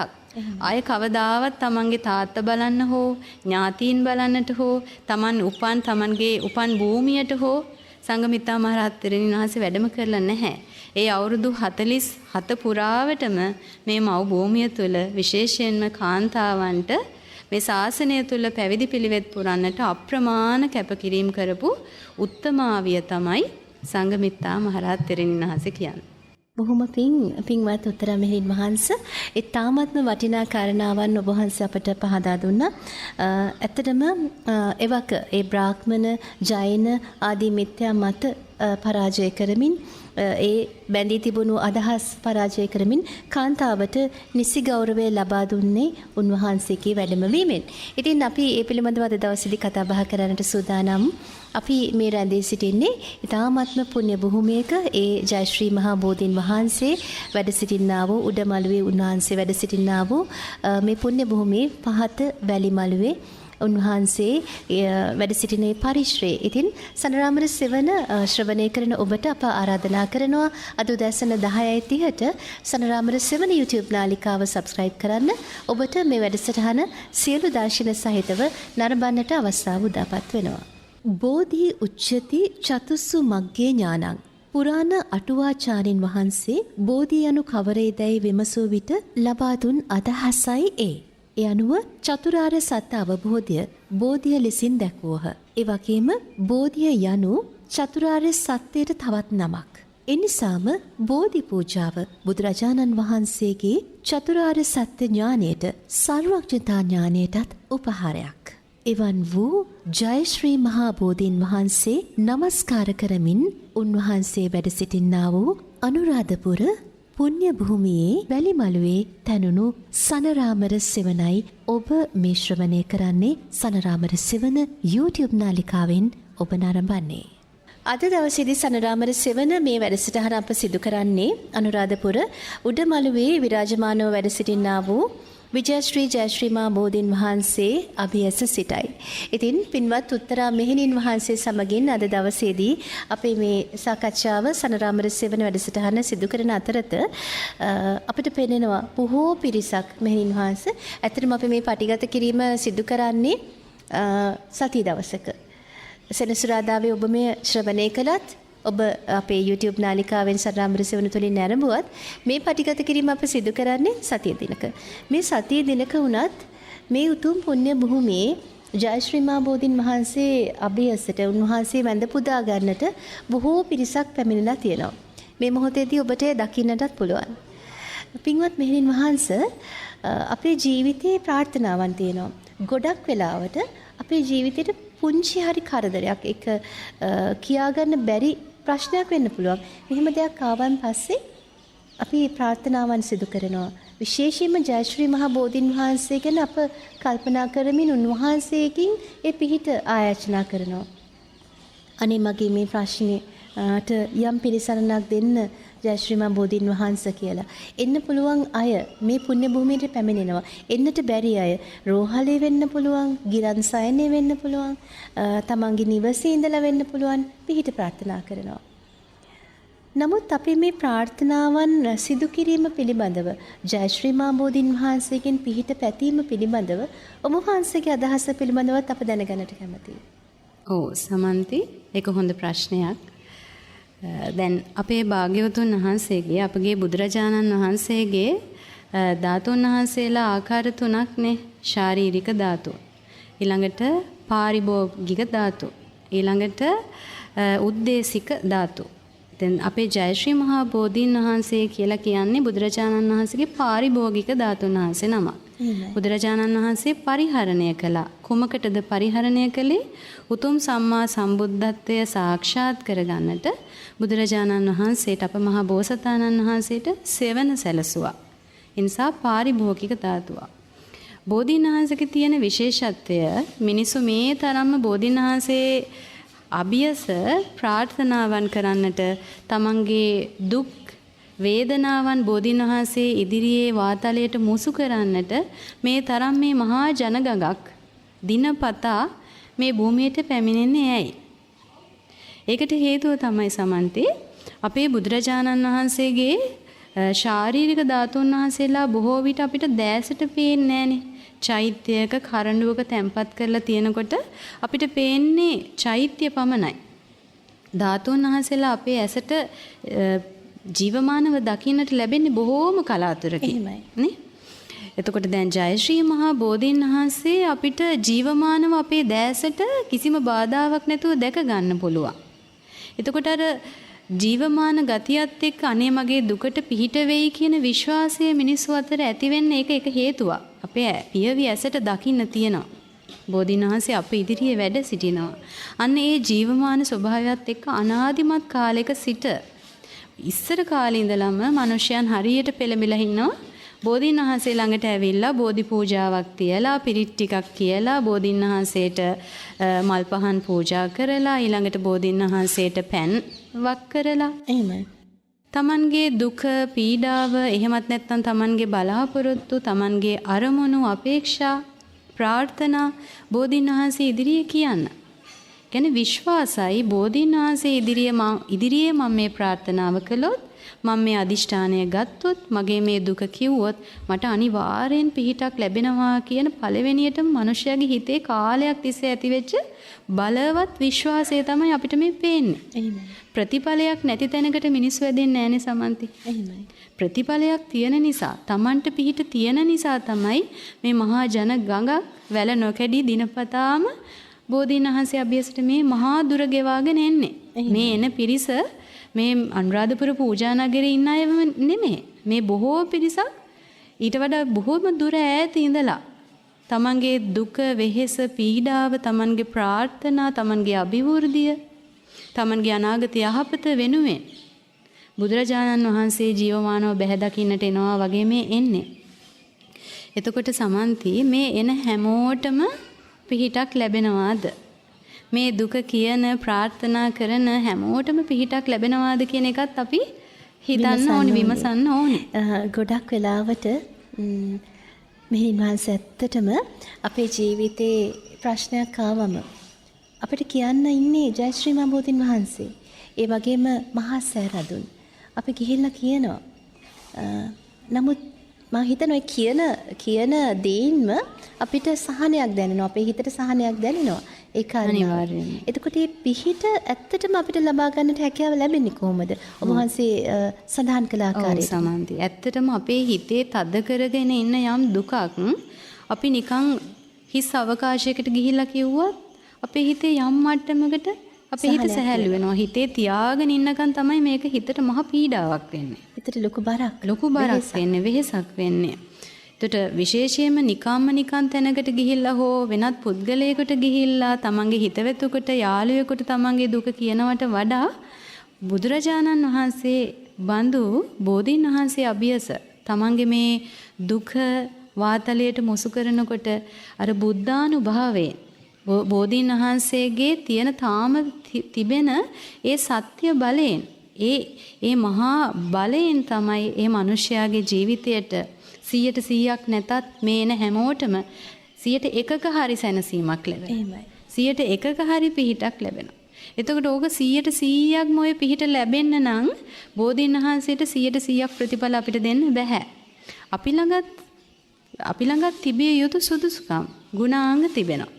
[SPEAKER 3] ආය කවදාවත් තමන්ගේ තාත්තා බලන්න හෝ ඥාතීන් බලන්නට හෝ තමන්ගේ උපන් භූමියට හෝ සංඝමිත්තා මහරහත් තෙරණින් වහන්සේ වැඩම කරලා නැහැ. ඒ අවුරුදු 47 පුරාවටම මේ මව් භූමිය තුළ විශේෂයෙන්ම කාන්තාවන්ට මේ ශාසනය තුළ පැවිදි පිළිවෙත් පුරන්නට අප්‍රමාණ කැපකිරීම කරපු උත්තමාවිය තමයි සංඝමිත්තා මහරහත් තෙරණින් වහන්සේ කියන්නේ.
[SPEAKER 1] බොහොම පින්වත් උත්තර මෙහෙණින් වහන්සේ ඒ තාමත්ම වටිනා කාරණාවන් ඔබ වහන්සේ අපට පහදා දුන්නා. ඇත්තටම එවක ඒ බ්‍රාහ්මණ ජෛන ආදී මිත්‍යා මත පරාජය කරමින් ඒ බැඳී තිබුණු අදහස් පරාජය කරමින් කාන්තාවට නිසි ගෞරවය ලබා දුන්නේ උන්වහන්සේගේ වැඩමවීමෙන්. ඉතින් අපි ඒ පිළිබඳව අද දවසේදී කතා බහ කරන්නට සූදානම්. අපි මේ රැඳී සිටින්නේ ඉතාමත්ම පුණ්‍ය භූමියක ඒ ජයශ්‍රී මහා බෝධීන් වහන්සේ වැඩ සිටින්නා වූ උඩමළුවේ උන්වහන්සේ වැඩ සිටින්නා වූ මේ පුණ්‍ය භූමියේ පහත වැලිමළුවේ උන්වහන්සේ වැඩ සිටින පරිශ්‍රයේ. ඉතින් සනරාමර සෙවන ශ්‍රවණය කරන ඔබට අප ආරාධනා කරනවා අද උදෑසන 10:30ට සනරාමර සෙවන YouTube නාලිකාව subscribe කරන්න. ඔබට මේ වැඩසටහන සියලු දර්ශන සහිතව නරඹන්නට අවස්ථාව උදාපත් වෙනවා. බෝධි උච්චති චතුස්සු මග්ගේ ඥානං. පුරාණ අටුවාචාරින් වහන්සේ බෝධි යනු කවරේදැයි විමසූ විට ලබා දුන් අදහසයි ඒ. ඒ අනුව චතුරාර්ය සත්‍ය අවබෝධය බෝධිය ලෙසින් දැක්වුවහ. ඒ වගේම බෝධිය යනු චතුරාර්ය සත්‍යයට තවත් නමක්. එනිසාම බෝධි පූජාව බුදුරජාණන් වහන්සේගේ චතුරාර්ය සත්‍ය ඥානයට සර්වඥතා ඥානයටත් උපහාරයක්. එවන් වූ ජයශ්‍රී මහා බෝධීන් වහන්සේ නමස්කාර කරමින් උන්වහන්සේ වැඩ සිටින්නා වූ අනුරාධපුර පුණ්‍ය භූමියේ වැලිමළුවේ තැනුණු සනරාමර සෙවණයි ඔබ මේ ශ්‍රවණය කරන්නේ සනරාමර සෙවණ YouTube නාලිකාවෙන් ඔබ නරඹන්නේ. අද දවසේදී සනරාමර සෙවණ මේ වැඩසටහන අප සිදු කරන්නේ අනුරාධපුර උඩමළුවේ විරාජමානව වැඩ සිටින්නා වූ විජයශ්‍රී ජයශ්‍රී මා බෝධීන් වහන්සේ අභියස සිටයි. ඉතින් පින්වත් උත්තරා මෙහෙණින් වහන්සේ සමගින් අද දවසේදී අපේ මේ සාකච්ඡාව සනරාමර සෙවණ වැඩසටහන සිදු කරන අතරත අපිට පෙනෙනවා බොහෝ පිරිසක් මෙහෙණින් වහන්සේ ඇත්තටම අපි මේ පටිගත කිරීම සිදු කරන්නේ සති දවසක. සෙනසුරාදාවේ ඔබ මේ ශ්‍රවණය කළත් ඔබ අපේ YouTube නාලිකාවෙන් සනරාමර සෙවණ තුලින් නැරඹුවත් මේ පටිගත කිරීම අප සිදු කරන්නේ සතිය දිනක. මේ සතිය දිනක වුණත් මේ උතුම් පුණ්‍ය භූමියේ ජයශ්‍රී මා බෝධීන් වහන්සේ අභියසට උන්වහන්සේ වැඳ පුදා ගන්නට බොහෝ පිරිසක් පැමිණලා තියෙනවා. මේ මොහොතේදී ඔබට දකින්නටත් පුළුවන්. පින්වත් මෙහෙණින් වහන්සේ අපේ ජීවිතයේ ප්‍රාර්ථනාවන් තියෙනවා. ගොඩක් වෙලාවට අපේ ජීවිතේට පුංචි හරි කරදරයක් ඒක කියාගන්න බැරි ප්‍රශ්නයක් වෙන්න පුළුවන්. මෙහෙම දෙයක් ආවන් පස්සේ අපි ප්‍රාර්ථනාවන් සිදු කරනවා. විශේෂයෙන්ම ජයශ්‍රී මහා බෝධීන් වහන්සේ ගැන අප කල්පනා කරමින් උන්වහන්සේකින් ඒ පිහිට ආයාචනා කරනවා. අනේ මගේ මේ ප්‍රශ්නෙට යම් පිළිසරණක් දෙන්න ජයශ්‍රී මහා බෝධීන් වහන්සේ කියලා. එන්න පුළුවන් අය මේ පුණ්‍ය භූමියට පැමිණෙනවා. එන්නට බැරි අය රෝහලේ වෙන්න පුළුවන්, ගිරන් සයනේ වෙන්න පුළුවන්, තමන්ගේ නිවසේ ඉඳලා වෙන්න පුළුවන් පිහිට ප්‍රාර්ථනා කරනවා. නමුත් අපි මේ ප්‍රාර්ථනාවන් සිදු කිරීම පිළිබඳව ජයශ්‍රී මා බෝධීන් වහන්සේගෙන් පිහිට පැතීම පිළිබඳව ඔබ වහන්සේගේ අදහස පිළිබඳවත් අප දැනගන්නට කැමතියි.
[SPEAKER 3] ඔව් සමන්ති ඒක හොඳ ප්‍රශ්නයක්. දැන් අපේ භාග්‍යවතුන් වහන්සේගේ අපගේ බුදුරජාණන් වහන්සේගේ ධාතුන් වහන්සේලා ආකාර තුනක්නේ ශාරීරික ධාතු. ඊළඟට පාරිභෝගික ධාතු. ඊළඟට උද්දේශික ධාතු. දැන් අපේ ජයශ්‍රී මහා බෝධීන් වහන්සේ කියලා කියන්නේ බුදුරජාණන් වහන්සේගේ පාරිභෝගික ධාතුන් වහන්සේ නමක්. බුදුරජාණන් වහන්සේ පරිහරණය කළා. කුමකටද පරිහරණය කළේ? උතුම් සම්මා සම්බුද්ධත්වය සාක්ෂාත් කරගන්නට බුදුරජාණන් වහන්සේට අප මහා බෝසතාණන් වහන්සේට සෙවණ සැලසුවා. ඒ නිසා පාරිභෝගික ධාතුවක්. බෝධීන් වහන්සේගේ තියෙන විශේෂත්වය මිනිසු මේ තරම්ම බෝධීන් වහන්සේ අභියස ප්‍රාර්ථනාවන් කරන්නට තමන්ගේ දුක් වේදනාවන් බෝධීන් වහන්සේ ඉදිරියේ වාතලයට මුසු කරන්නට මේ තරම් මේ මහා ජනගගක් දිනපතා මේ භූමියට පැමිණෙන්නේ ඇයි? ඒකට හේතුව තමයි සමන්ති අපේ බුදුරජාණන් වහන්සේගේ ශාරීරික ධාතුන් වහන්සේලා බොහෝ විට අපිට දැසට පේන්නේ නැහනේ. චෛත්‍යයක කරඬුවක තැන්පත් කරලා තියෙනකොට අපිට පේන්නේ චෛත්‍ය පමණයි. ධාතුන් වහන්සේලා අපේ ඇසට ජීවමානව දකින්නට ලැබෙන්නේ බොහෝම කලාතුරකින්. නේ? එතකොට දැන් ජයශ්‍රී මහා බෝධීන් වහන්සේ අපිට ජීවමානව අපේ දැසට කිසිම බාධාවක් නැතුව දැක ගන්න පුළුවන්. එතකොට අර ජීවමාන ගතියත් එක්ක අනේ මගේ දුකට පිහිට වෙයි කියන විශ්වාසය මිනිස්සු අතර ඇති වෙන්න ඒක හේතුවක්. අපේ පියවි ඇසට දකින්න තියෙනවා. බෝධීන් වහන්සේ අපේ ඉදිරියේ වැඩ සිටිනවා. අන්න ඒ ජීවමාන ස්වභාවයත් එක්ක අනාදිමත් කාලයක සිට ඉස්සර කාලේ ඉඳලම මිනිසයන් හරියට පෙළඹිලා ඉන්නවා. බෝධීන් වහන්සේ ළඟට ඇවිල්ලා බෝධි පූජාවක් තියලා පිරිත් ටිකක් කියලා බෝධීන් වහන්සේට මල් පහන් පූජා කරලා ඊළඟට බෝධීන් වහන්සේට පැන් වක් කරලා
[SPEAKER 1] එහෙමයි.
[SPEAKER 3] තමන්ගේ දුක පීඩාව එහෙමත් නැත්නම් තමන්ගේ බලාපොරොත්තු තමන්ගේ අරමුණු අපේක්ෂා ප්‍රාර්ථනා බෝධීන් වහන්සේ ඉදිරියේ කියන්න. කියන්නේ විශ්වාසයි බෝධීන් වහන්සේ ඉදිරියේ මම මේ ප්‍රාර්ථනාව කළොත් මම මේ අදිෂ්ඨානය ගත්තොත් මගේ මේ දුක කිව්වොත් මට අනිවාර්යෙන් පිහිටක් ලැබෙනවා කියන පළවෙනියටම මිනිසයාගේ හිතේ කාලයක් තිස්සේ ඇතිවෙච්ච බලවත් විශ්වාසය තමයි අපිට මේ පේන්නේ.
[SPEAKER 1] එහෙමයි.
[SPEAKER 3] ප්‍රතිඵලයක් නැති තැනකට මිනිස්සු වැදෙන්නේ නැහනේ සමන්ති.
[SPEAKER 1] එහෙමයි.
[SPEAKER 3] ප්‍රතිඵලයක් තියෙන නිසා Tamanට පිහිට තියෙන නිසා තමයි මේ මහා ජන ගඟක් වැල නොකැඩී දිනපතාම බෝධීන් වහන්සේ අභියසට මේ මහා දුර ගෙවාගෙන එන්නේ. මේ එන පිරිස මේ අනුරාධපුර පූජා නගරේ ඉන්න අයම නෙමෙයි. මේ බොහෝ පිරිසක් ඊට වඩා බොහෝම දුර ඈත ඉඳලා තමන්ගේ දුක, වෙහෙස, පීඩාව, තමන්ගේ ප්‍රාර්ථනා, තමන්ගේ අභිවෘද්ධිය, තමන්ගේ අනාගත යහපත වෙනුවෙන් බුදුරජාණන් වහන්සේ ජීවමානව බැහැ දකින්නට එනවා වගේ මේ එන්නේ. එතකොට සමන්ති මේ එන හැමෝටම පිහිටක් ලැබෙනවාද? මේ දුක කියන ප්‍රාර්ථනා කරන හැමෝටම පිහිටක් ලැබෙනවාද කියන එකත් අපි හිතන්න ඕනි, විමසන්න ඕනි.
[SPEAKER 1] ගොඩක් වෙලාවට මෙහෙණින් වහන්සේ ඇත්තටම අපේ ජීවිතේ ප්‍රශ්නයක් ආවම අපිට කියන්න ඉන්නේ ජයශ්‍රී මහා බෝධීන් වහන්සේ. ඒ වගේම මහා සෑරදුන්. අපි ගිහිල්ලා කියනවා. නමුත් මම හිතනවා කියන දේින්ම අපිට සහනයක් දැනෙනවා. අපේ හිතට සහනයක් දැනෙනවා. ඒක අනිවාර්යයෙන්ම. එතකොට මේ පිහිට ඇත්තටම අපිට ලබා ගන්නට හැකියාව ලැබෙන්නේ කොහොමද? ඔබ වහන්සේ සඳහන් කළ ආකාරයට.
[SPEAKER 3] සමන්ති. ඇත්තටම අපේ හිතේ තද කරගෙන ඉන්න යම් දුකක් අපි නිකන් හිස් අවකාශයකට ගිහිල්ලා කිව්වොත් අපේ හිතේ යම් මට්ටමකට අපේ හිත සැහැල්ලු වෙනවා. හිතේ තියාගෙන ඉන්නකන් තමයි මේක හිතට මහ පීඩාවක් වෙන්නේ.
[SPEAKER 1] හිතට ලොකු බරක්
[SPEAKER 3] වෙන්නේ, වෙහෙසක් වෙන්නේ. එතකොට විශේෂයෙන්ම නිකන් තැනකට ගිහිල්ලා හෝ වෙනත් පුද්ගලයෙකුට ගිහිල්ලා තමන්ගේ හිතවතුකට, යාළුවෙකුට තමන්ගේ දුක කියනවට වඩා බුදුරජාණන් වහන්සේ බඳු බෝධීන් වහන්සේ අභියස තමන්ගේ මේ දුක වාතලයට මුසු කරනකොට අර බුද්ධානුභාවයෙන් බෝධීන් වහන්සේගේ තියෙන තාම තිබෙන ඒ සත්‍ය බලයෙන් ඒ මහා බලයෙන් තමයි ඒ මිනිස්යාගේ ජීවිතයට 100%ක් නැතත් මේ එන හැමෝටම 100%ක හරි සැනසීමක් ලැබෙනවා. 100%ක හරි පිහිටක් ලැබෙනවා. එතකොට ඕක 100%ක්ම ඔය පිහිට ලැබෙන්න නම් බෝධීන් වහන්සේට 100%ක් ප්‍රතිඵල අපිට දෙන්න බෑ. අපි ළඟත් තිබිය යුතු සුදුසුකම්, ගුණාංග තිබෙනවා.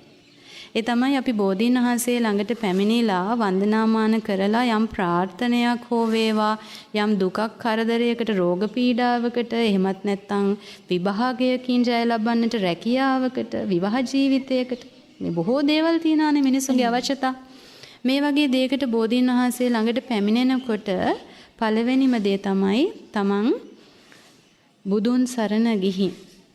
[SPEAKER 3] ඒ තමයි අපි බෝධීන් වහන්සේ ළඟට පැමිණිලා වන්දනාමාන කරලා යම් ප්‍රාර්ථනයක් හෝ වේවා, යම් දුකක් කරදරයකට, රෝග පීඩාවකට, එහෙමත් නැත්නම් විභාගයකින් ජය ලබන්නට, රැකියාවකට, විවාහ ජීවිතයකට මේ බොහෝ දේවල් තියෙනවානේ මිනිස්සුන්ගේ අවශ්‍යතා. මේ වගේ දෙයකට බෝධීන් වහන්සේ ළඟට පැමිණෙනකොට පළවෙනිම දේ තමයි තමන් බුදුන් සරණ ගිහින්,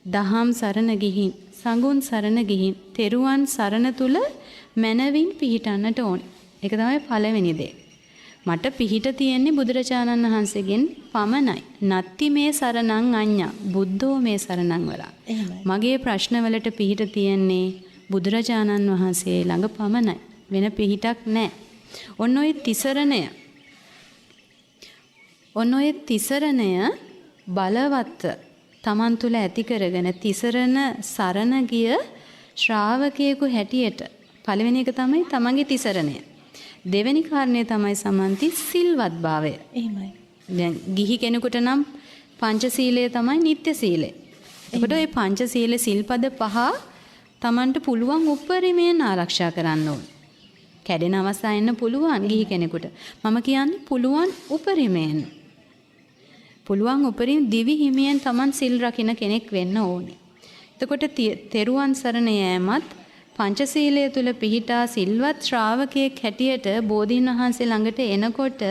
[SPEAKER 3] දහම් සරණ ගිහින්, සංඝුන් සරණ ගිහින්, තෙරුවන් සරණ තුල මනවින් පිහිටන්නට ඕනේ. ඒක තමයි පළවෙනි දේ. මට පිහිට තියෙන්නේ බුදුරජාණන් වහන්සේගෙන් පමණයි. නත්ති මේ සරණං අඤ්ඤා බුද්ධෝ මේ සරණං වරා. මගේ ප්‍රශ්නවලට පිහිට තියෙන්නේ බුදුරජාණන් වහන්සේ ළඟ පමණයි. වෙන පිහිටක් නැහැ. ඔන්න ඔය තිසරණය බලවත් තමන් තුළ ඇති කරගෙන තිසරණ සරණ ගිය ශ්‍රාවකයෙකු හැටියට පළවෙනි එක තමයි තමන්ගේ තිසරණය. දෙවෙනි කාරණය තමයි සමන්ති සිල්වත් භාවය.
[SPEAKER 1] එහෙමයි.
[SPEAKER 3] දැන් ගිහි කෙනෙකුට නම් පංචශීලය තමයි නිත්‍ය සීලය. එතකොට ওই පංචශීල සිල්පද පහ තමන්ට පුළුවන් උපරිමයෙන් ආරක්ෂා කරන්න ඕන. කැඩෙන අවස්ථා එන්න පුළුවන් ගිහි කෙනෙකුට. මම කියන්නේ පුළුවන් උපරිමයෙන්. පුළුවන් උපරිම දිවි හිමියෙන් තමන් සිල් රකින්න කෙනෙක් වෙන්න ඕනේ. එතකොට තෙරුවන් සරණ යෑමත් පංචශීලය තුල පිහිටා සිල්වත් ශ්‍රාවකයෙක් හැටියට බෝධීන් වහන්සේ ළඟට එනකොට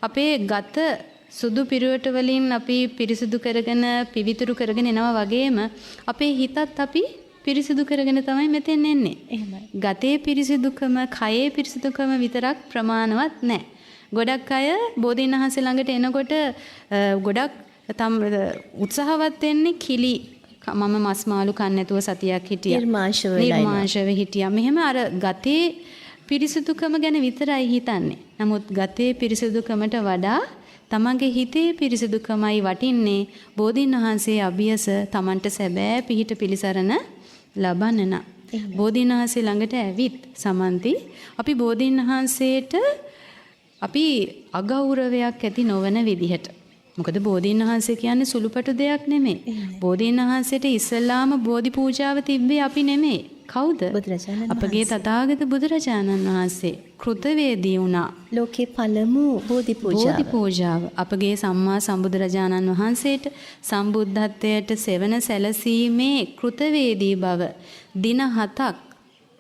[SPEAKER 3] අපේ ගත සුදු පිරුවට වලින් අපි පිරිසිදු කරගෙන පිවිතුරු කරගෙන එනවා වගේම අපේ හිතත් අපි පිරිසිදු කරගෙන තමයි මෙතෙන් එන්නේ.
[SPEAKER 1] එහෙමයි.
[SPEAKER 3] ගතේ පිරිසිදුකම, කයේ පිරිසිදුකම විතරක් ප්‍රමාණවත් නැහැ. ගොඩක් අය බෝධීන් වහන්සේ ළඟට එනකොට ගොඩක් උත්සාහවත් වෙන්නේ කිලි මම මස් මාළු කන්න නැතුව සතියක් හිටියා. නිර්මාංශව හිටියා. මෙහෙම අර ගතේ පිරිසිදුකම ගැන විතරයි හිතන්නේ. නමුත් ගතේ පිරිසිදුකමට වඩා තමන්ගේ හිතේ පිරිසිදුකමයි වටින්නේ. බෝධීන් වහන්සේ අභියස තමන්ට සැබෑ පිහිට පිළිසරණ ලබන්න නම්. බෝධීන් වහන්සේ ළඟට ඇවිත් සමන්ති අපි බෝධීන් වහන්සේට අපි අගෞරවයක් ඇති නොවන විදිහට. මොකද බෝධීන් වහන්සේ කියන්නේ සුළුපටු දෙයක් නෙමෙයි. බෝධීන් වහන්සේට ඉස්සල්ලාම බෝධි පූජාව තිබ්බේ අපි නෙමෙයි. කවුද? අපගේ තථාගත බුදුරජාණන් වහන්සේ කෘතවේදී වුණා.
[SPEAKER 1] ලෝකේ පළමු බෝධි
[SPEAKER 3] පූජාව. අපගේ සම්මා සම්බුදුරජාණන් වහන්සේට සම්බුද්ධත්වයට සෙවන සැලසීමේ කෘතවේදී බව දින 7ක්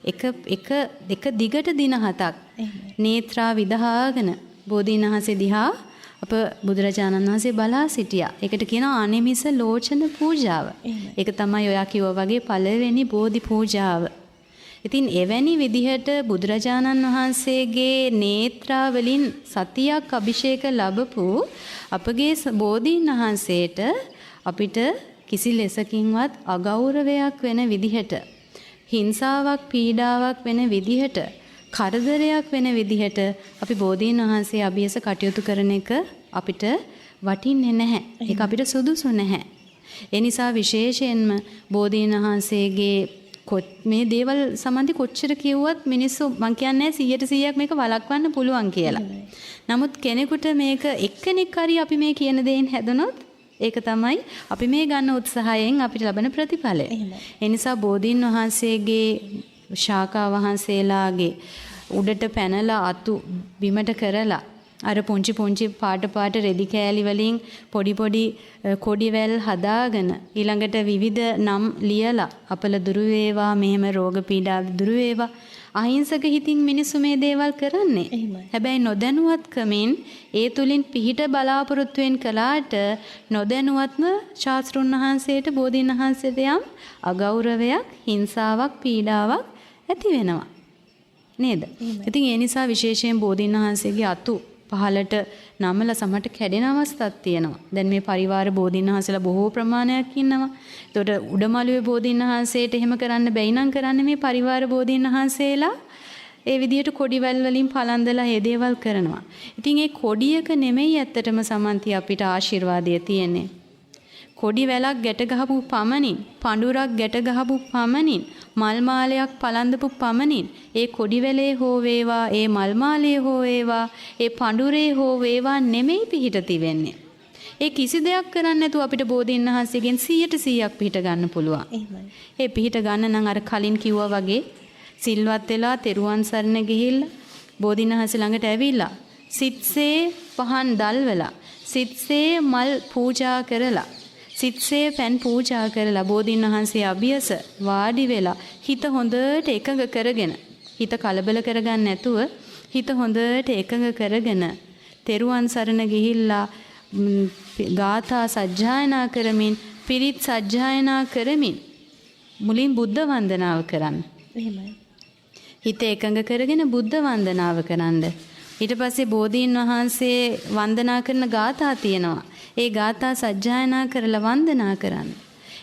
[SPEAKER 3] එක දිගට දින 7ක් නේත්‍රා විදහාගෙන බෝධීන් වහන්සේ දිහා අප බුදුරජාණන් වහන්සේ බලා සිටියා. ඒකට කියනවා අනිමිස ලෝචන පූජාව. ඒක තමයි ඔයා කිව්වා වගේ පළවෙනි බෝධි පූජාව. ඉතින් එවැනි විදිහට බුදුරජාණන් වහන්සේගේ නේත්‍රා වලින් සතියක් අභිෂේක ලැබපු අපගේ බෝධීන් වහන්සේට අපිට කිසි ලෙසකින්වත් අගෞරවයක් වෙන විදිහට, හිංසාවක් පීඩාවක් වෙන විදිහට, කරදරයක් වෙන විදිහට අපි බෝධීන් වහන්සේ අභියස කටයුතු කරන එක අපිට වටින්නේ නැහැ. ඒක අපිට සුදුසු නැහැ. ඒ නිසා විශේෂයෙන්ම බෝධීන් වහන්සේගේ මේ දේවල් සම්බන්ධ කොච්චර කිව්වත් මිනිස්සු මං කියන්නේ 100% මේක වළක්වන්න පුළුවන් කියලා. නමුත් කෙනෙකුට මේක එක්කෙනෙක් හරි අපි මේ කියන දේෙන් හැදුනොත් ඒක තමයි අපි මේ ගන්න උත්සාහයෙන් අපිට ලබන ප්‍රතිඵලය. ඒ නිසා බෝධීන් වහන්සේගේ ශාඛා වහන්සේලාගේ උඩට පැනලා අතු බිමට කරලා අර පුංචි පුංචි පාට රෙදි කෑලි වලින් පොඩි පොඩි කොඩිවැල් හදාගෙන ඊළඟට විවිධ නම් ලියලා අපල දුරු වේවා, මෙහෙම රෝග පීඩා දුරු වේවා, අහිංසක හිතින් මිනිස්සු මේ දේවල් කරන්නේ. හැබැයි නොදැනුවත්කමින් ඒ තුලින් පිහිට බලාපොරොත්තුෙන් කළාට නොදැනුවත්ම ශාස්ත්‍රුන් වහන්සේට බෝධීන් වහන්සේට යම් අගෞරවයක්, හිංසාවක්, පීඩාවක් ඇති වෙනවා. නේද? ඉතින් ඒ නිසා විශේෂයෙන් බෝධීන් වහන්සේගේ අතු පහලට නමලා සමහරට කැඩෙන අවස්ථාවක් තියෙනවා. දැන් මේ පරිවාර බෝධීන් වහන්සේලා බොහෝ ප්‍රමාණයක් ඉන්නවා. ඒතකොට උඩමළුවේ බෝධීන් වහන්සේට එහෙම කරන්න බැයි නම් කරන්නේ මේ පරිවාර බෝධීන් වහන්සේලා ඒ විදිහට කොඩිවැල් වලින් පලන්දලා මේ දේවල් කරනවා. ඉතින් ඒ කොඩියක නෙමෙයි ඇත්තටම සමන්ති අපිට ආශිර්වාදය තියෙන්නේ. කොඩි වැලක් ගැට ගහපු පමණින්, පඳුරක් ගැට ගහපු පමණින්, මල් මාලයක් පලඳපු පමණින් ඒ කොඩි වැලේ හෝ වේවා, ඒ මල් මාලයේ හෝ වේවා, ඒ පඳුරේ හෝ වේවා නෙමෙයි පිහිට තිබෙන්නේ. ඒ කිසි දෙයක් කරන්නේ නැතුව අපිට බෝධීන් වහන්සේගෙන් 100% පිහිට ගන්න පුළුවන්. ඒ පිහිට ගන්න නම් අර කලින් කිව්වා වගේ සිල්වත් වෙලා තෙරුවන් සරණ ගිහිල්ලා බෝධීන් වහන්සේ ළඟට ඇවිල්ලා සිත්සේ පහන් දල්වලා සිත්සේ මල් පූජා කරලා සිත්සේ පැන් පූජා කරලා බෝධීන් වහන්සේ අභියස වාඩි වෙලා හිත හොඳට එකඟ කරගෙන හිත කලබල කරගන්න නැතුව හිත හොඳට එකඟ කරගෙන තෙරුවන් සරණ ගිහිල්ලා ගාථා සජ්ජායනා කරමින් පිරිත් සජ්ජායනා කරමින් මුලින් බුද්ධ වන්දනාව කරන්න.
[SPEAKER 1] එහෙමයි.
[SPEAKER 3] හිත එකඟ කරගෙන බුද්ධ වන්දනාව කරන්න. ඊට පස්සේ බෝධීන් වහන්සේ වන්දනා කරන ගාථා තියෙනවා. ඒ ගාථා සජ්ජායනා කරලා වන්දනා කරන්න.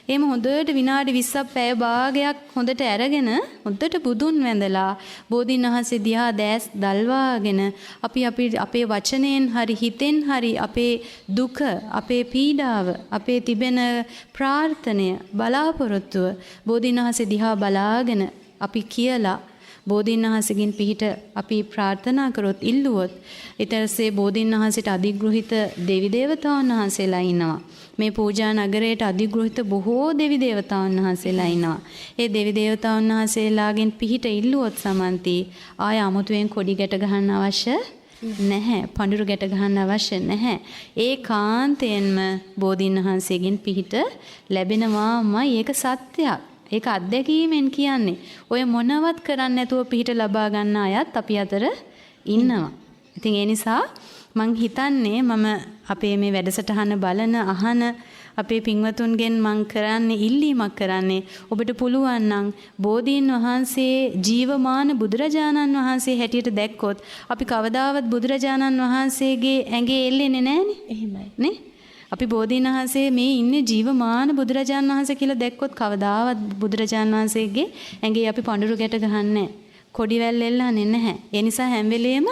[SPEAKER 3] එහෙම හොඳට විනාඩි 20ක් පැය භාගයක් හොඳට අරගෙන හොඳට බුදුන් වැඳලා බෝධීන් වහන්සේ දිහා දැස් දල්වාගෙන අපි අපේ වචනයෙන් හරි හිතෙන් හරි අපේ දුක අපේ පීඩාව අපේ තිබෙන ප්‍රාර්ථනය බලාපොරොත්තුව බෝධීන් වහන්සේ දිහා බලාගෙන අපි කියලා බෝධීන් වහන්සේගෙන් පිහිට අපි ප්‍රාර්ථනා කරොත් ඉල්ලුවොත් ඊට පස්සේ බෝධීන් වහන්සේට අධිග්‍රහිත දෙවි දේවතාවුන් වහන්සේලා ඉන්නවා. මේ පූජා නගරයට අධිග්‍රහිත බොහෝ දෙවි දේවතාවුන් වහන්සේලා ඉන්නවා. ඒ දෙවි දේවතාවුන් වහන්සේලාගෙන් පිහිට ඉල්ලුවොත් සමන්ති ආය අමුතුවෙන් කොඩි ගැට ගහන්න අවශ්‍ය නැහැ. පඳුරු ගැට ගහන්න අවශ්‍ය නැහැ. ඒ කාන්තයෙන්ම බෝධීන් වහන්සේගෙන් පිහිට ලැබෙනවාමයි. ඒක සත්‍යයක්. ඒක අත්දැකීමෙන් කියන්නේ. ඔය මොනවත් කරන්නේ නැතුව පිහිට ලබා ගන්න අයත් අපි අතර ඉන්නවා. ඉතින් ඒ නිසා මං හිතන්නේ මම අපේ මේ වැඩසටහන බලන අහන අපේ පින්වතුන්ගෙන් මං කරන්නේ ඉල්ලීමක් කරන්නේ ඔබට පුළුවන් නම් බෝධීන් වහන්සේ ජීවමාන බුදුරජාණන් වහන්සේ හැටියට දැක්කොත් අපි කවදාවත් බුදුරජාණන් වහන්සේගේ ඇඟේ එල්ලෙන්නේ නැහනේ.
[SPEAKER 1] එහෙමයි.
[SPEAKER 3] නේ? අපි බෝධීන් වහන්සේ මේ ඉන්නේ ජීවමාන බුදුරජාණන් වහන්සේ කියලා දැක්කොත් කවදාවත් බුදුරජාණන් වහන්සේගේ ඇඟේ අපි පඳුරු ගැට ගහන්නේ නැහැ. කොඩිවැල් එල්ලන්නේ නැහැ. ඒ නිසා හැම වෙලෙම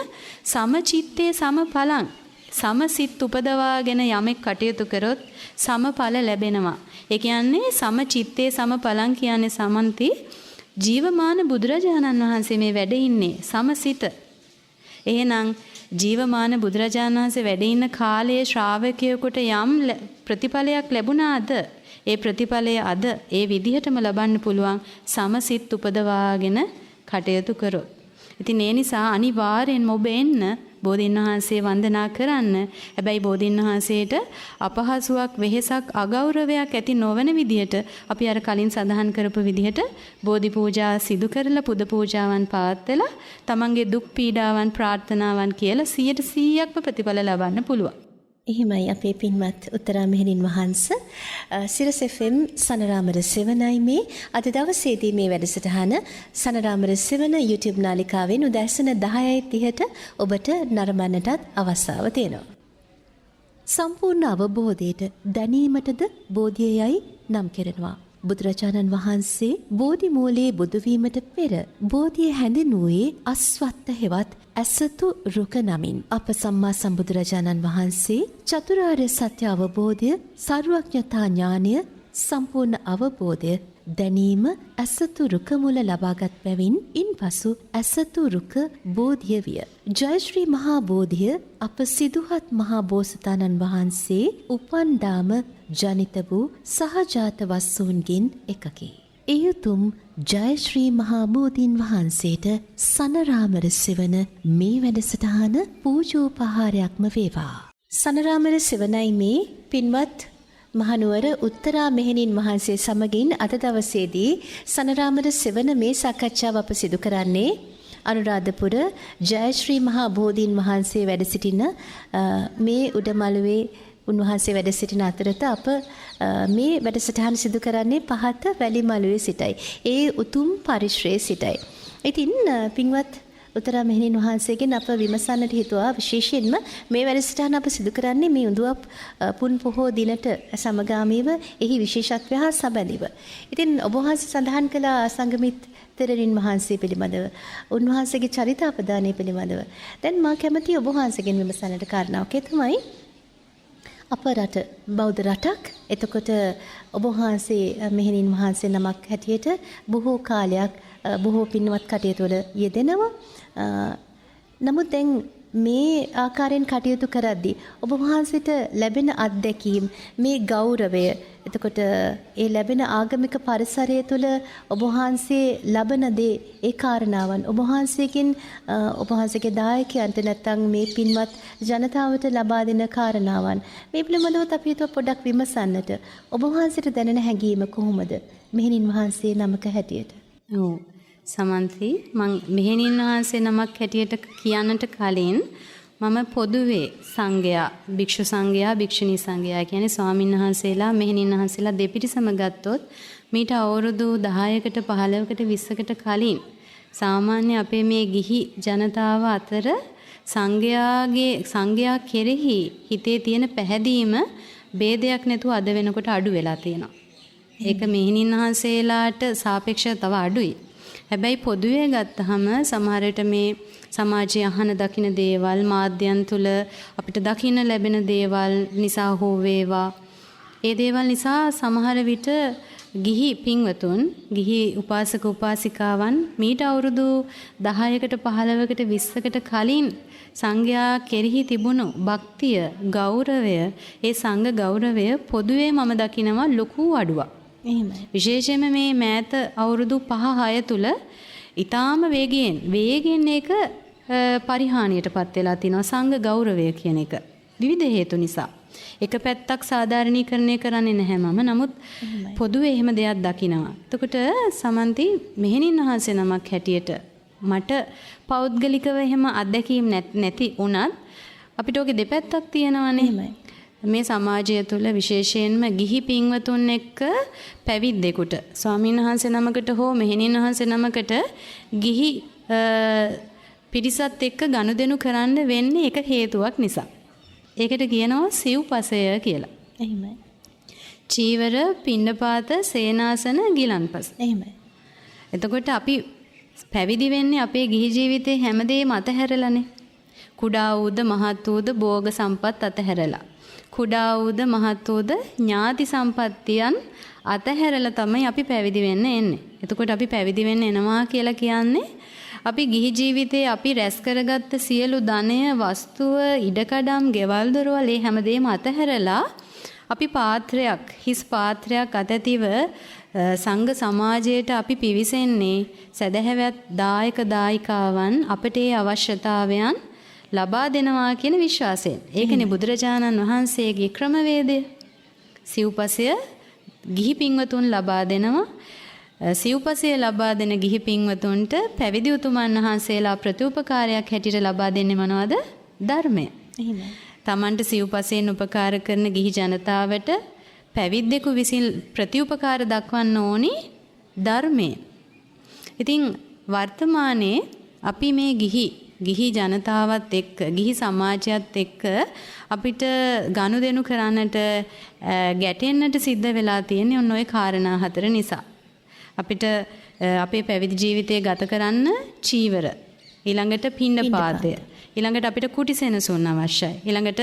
[SPEAKER 3] සමචිත්තේ සමඵලං සමසිත උපදවාගෙන යමෙක් කටයුතු කරොත් සමඵල ලැබෙනවා. ඒ කියන්නේ සමචිත්තේ සමඵලං කියන්නේ සමන්ති ජීවමාන බුදුරජාණන් වහන්සේ මේ වැඩ ඉන්නේ සමසිත. එහෙනම් ජීවමාන බුදුරජාණන් වහන්සේ වැඩ ඉන්න කාලයේ ශ්‍රාවකයෙකුට යම් ප්‍රතිඵලයක් ලැබුණාද ඒ ප්‍රතිඵලය අද ඒ විදිහටම ලබන්න පුළුවන් සමසිත උපදවාගෙන කටයුතු කරොත්. ඉතින් ඒ නිසා අනිවාර්යෙන්ම ඔබ එන්න බෝධීන් වහන්සේ වන්දනා කරන්න. හැබැයි බෝධීන් වහන්සේට අපහසුයක් වෙහෙසක් අගෞරවයක් ඇති නොවන විදිහට අපි අර කලින් සඳහන් කරපු විදිහට බෝධි පූජා සිදු කරලා පුද පූජාවන් පවත්වලා තමන්ගේ දුක් පීඩාවන් ප්‍රාර්ථනාවන් කියලා 100%ක්ම ප්‍රතිඵල ලබන්න පුළුවන්.
[SPEAKER 1] එහෙමයි අපේ පින්වත් උත්තරා මෙහෙණින් වහන්ස සිරස් FM සනරාමර සෙවණයි මේ අද දවසේදී මේ වැඩසටහන සනරාමර සෙවණ YouTube නාලිකාවෙන් උදෑසන 10:30ට ඔබට නරඹන්නටත් අවස්ථාව තියෙනවා. සම්පූර්ණ අවබෝධයට දැනීමටද බෝධියයි නම් කෙරෙනවා. බුදුරජාණන් වහන්සේ බෝධි මූලයේ බුදු වීමට පෙර බෝධිය හැඳින්වුවේ අස්වත්ත හෙවත් ඇසතු රුක නමින්. අප සම්මා සම්බුදුරජාණන් වහන්සේ චතුරාර්ය සත්‍ය අවබෝධය, සර්වඥතා ඥානය, සම්පූර්ණ අවබෝධය දැනීම ඇසතු රුක මුල ලබාගත් බැවින් ඉන්පසු ඇසතු රුක බෝධිය විය. ජයශ්‍රී මහා බෝධිය අප සිදුහත් මහා බෝසතාණන් වහන්සේ උපන්දාම ජනිත වූ සහජාත වස්සූන්ගෙන් එකකි. එයුතුම් ජයශ්‍රී මහා බෝධීන් වහන්සේට සනරාමර සෙවණ මේ වැඩසටහන පූජෝපහාරයක්ම වේවා. සනරාමර සෙවණයි මේ පින්වත් මහනුවර උත්තරා මෙහෙණින් වහන්සේ සමගින් අද දවසේදී සනරාමර සෙවණ මේ සාකච්ඡාව අප සිදු කරන්නේ අනුරාධපුර ජයශ්‍රී මහා බෝධීන් වහන්සේ වැඩ සිටින මේ උඩමළුවේ උන්වහන්සේ වැඩ සිටින අතරත අප මේ වැඩසටහන සිදු කරන්නේ පහත වැලිමළුවේ සිටයි. ඒ උතුම් පරිශ්‍රයේ සිටයි. ඉතින් පින්වත් උත්තරා මෙහෙණින් වහන්සේගෙන් අප විමසන්නට හිතුවා විශේෂයෙන්ම මේ වැඩසටහන අප සිදු කරන්නේ මේ උඳුවප් පුන් පොහෝ දිනට සමගාමීව එහි විශේෂත්වය හා සම්බන්ධව. ඉතින් ඔබ වහන්සේ සඳහන් කළ සංගමිත් තෙරණින් වහන්සේ පිළිබඳව උන්වහන්සේගේ චරිතාපදානය පිළිබඳව දැන් මා කැමතියි ඔබ වහන්සේගෙන් විමසන්නට කාරණාවක්. ඒ තමයි අප රට බෞද්ධ රටක්. එතකොට ඔබ වහන්සේ මෙහෙණින් වහන්සේ නමක් හැටියට බොහෝ කාලයක් බොහෝ පින්වත් කටයුතු වල යෙදෙනවා. නමුත් දැන් මේ ආකාරයෙන් කටයුතු කරද්දී ඔබ වහන්සේට ලැබෙන අත්දැකීම් මේ ගෞරවය එතකොට ඒ ලැබෙන ආගමික පරිසරය තුළ ඔබ වහන්සේ ලබන දේ ඒ කාරණාවන් ඔබ වහන්සේකින් ඔබ වහන්සේගේ දායකයන්ට නැත්නම් මේ පින්වත් ජනතාවට ලබා දෙන කාරණාවන් මේ පිළිබඳව අපි පොඩ්ඩක් විමසන්නට ඔබ වහන්සේට දැනෙන හැඟීම කොහොමද මෙහෙණින් වහන්සේ නමක හැටියට?
[SPEAKER 3] ඔව් සමන්ති මම මෙහෙණින් වහන්සේ නමක් හැටියට කියන්නට කලින් මම පොදුවේ සංඝයා භික්ෂු සංඝයා භික්ෂුණී සංඝයා කියන්නේ ස්වාමීන් වහන්සේලා මෙහෙණින් වහන්සේලා දෙපිරිසම ගත්තොත් මීට අවුරුදු 10කට 15කට 20කට කලින් සාමාන්‍ය අපේ මේ ගිහි ජනතාව අතර සංඝයා කෙරෙහි හිතේ තියෙන පැහැදීම ભેදයක් නැතුව අද වෙනකොට අඩු වෙලා තියෙනවා. ඒක මෙහෙණින් වහන්සේලාට සාපේක්ෂව තව අඩුයි. හැබැයි පොදුවේ ගත්තහම සමහර විට මේ සමාජයේ අහන දකින්න දේවල් මාධ්‍යයන් තුල අපිට දකින්න ලැබෙන දේවල් නිසා හෝ වේවා ඒ දේවල් නිසා සමහර විට ගිහි පින්වතුන් ගිහි උපාසක උපාසිකාවන් මීට අවුරුදු 10කට 15කට 20කට කලින් සංඝයා කෙරෙහි තිබුණු භක්තිය ගෞරවය ඒ සංඝ ගෞරවය පොදුවේ මම දකිනවා ලොකු අඩුවක්. විශේෂයෙන්ම මේ මෑත අවුරුදු 5-6 තුල ඊටාම වේගයෙන් ඒක පරිහානියටපත් වෙලා තිනවා සංඝ ගෞරවය කියන එක විවිධ හේතු නිසා. එක පැත්තක් සාධාරණීකරණය කරන්නේ නැහැ මම. නමුත් පොදුවේ එහෙම දෙයක් දකිනවා. එතකොට සමන්ති මෙහෙණින් වහන්සේ නමක් හැටියට මට පෞද්ගලිකව එහෙම අත්දැකීම් නැති වුණත් අපිට ඔගේ දෙපැත්තක් තියෙනවානේ. මේ සමාජය තුළ විශේෂයෙන්ම ගිහි පින්වතුන් එක්ක පැවිද්දෙකුට ස්වාමීන් වහන්සේ නමකට හෝ මෙහෙණින් වහන්සේ නමකට ගිහි පිරිසත් එක්ක ගනුදෙනු කරන්න වෙන්නේ එක හේතුවක් නිසා. ඒකට කියනවා සිව්පසය කියලා.
[SPEAKER 1] එහෙමයි.
[SPEAKER 3] චීවර, පිණ්ඩපාත, සේනාසන, ගිලන්පස.
[SPEAKER 1] එහෙමයි.
[SPEAKER 3] එතකොට අපි පැවිදි වෙන්නේ අපේ ගිහි ජීවිතේ හැමදේම අතහැරලානේ. කුඩා වූද මහත් වූද භෝග සම්පත් අතහැරලා. කුඩා වූද මහත් වූද ඥාති සම්පත්තියන් අතහැරලා තමයි අපි පැවිදි වෙන්න එන්නේ. එතකොට අපි පැවිදි වෙන්න එනවා කියලා කියන්නේ අපි ගිහි ජීවිතේ අපි රැස් කරගත්ත සියලු ධනය, වස්තුව, ඉඩකඩම්, ගෙවල් දොරවල් ඒ හැමදේම අතහැරලා අපි පාත්‍රයක්, හිස් පාත්‍රයක් අතැතිව සංඝ සමාජයට අපි පිවිසෙන්නේ සදහැවත් දායක දායිකාවන් අපට ඒ අවශ්‍යතාවයන් ලබා දෙනවා කියන විශ්වාසයෙන්. ඒකනේ බුදුරජාණන් වහන්සේගේ ක්‍රමවේදය. සිව්පසය ගිහි පින්වතුන් ලබා දෙනවා. සිව්පසය ලබා දෙන ගිහි පින්වතුන්ට පැවිදි උතුමන් වහන්සේලා ප්‍රතිඋපකාරයක් හැටියට ලබා දෙන්නේ මොනවද? ධර්මය.
[SPEAKER 1] එහෙමයි.
[SPEAKER 3] තමන්ට සිව්පසයෙන් උපකාර කරන ගිහි ජනතාවට පැවිද්දෙකු විසින් ප්‍රතිඋපකාර දක්වන්න ඕනි ධර්මය. ඉතින් වර්තමානයේ අපි මේ ගිහි ජනතාවත් එක්ක ගිහි සමාජයත් එක්ක අපිට ගනුදෙනු කරන්නට ගැටෙන්නට සිද්ධ වෙලා තියෙන්නේ ඔන්න ඔය කාරණා 4 නිසා. අපිට අපේ පැවිදි ජීවිතය ගත කරන්න චීවර, ඊළඟට පිණ්ඩපාතය, ඊළඟට අපිට කුටි සෙනසුන් අවශ්‍යයි, ඊළඟට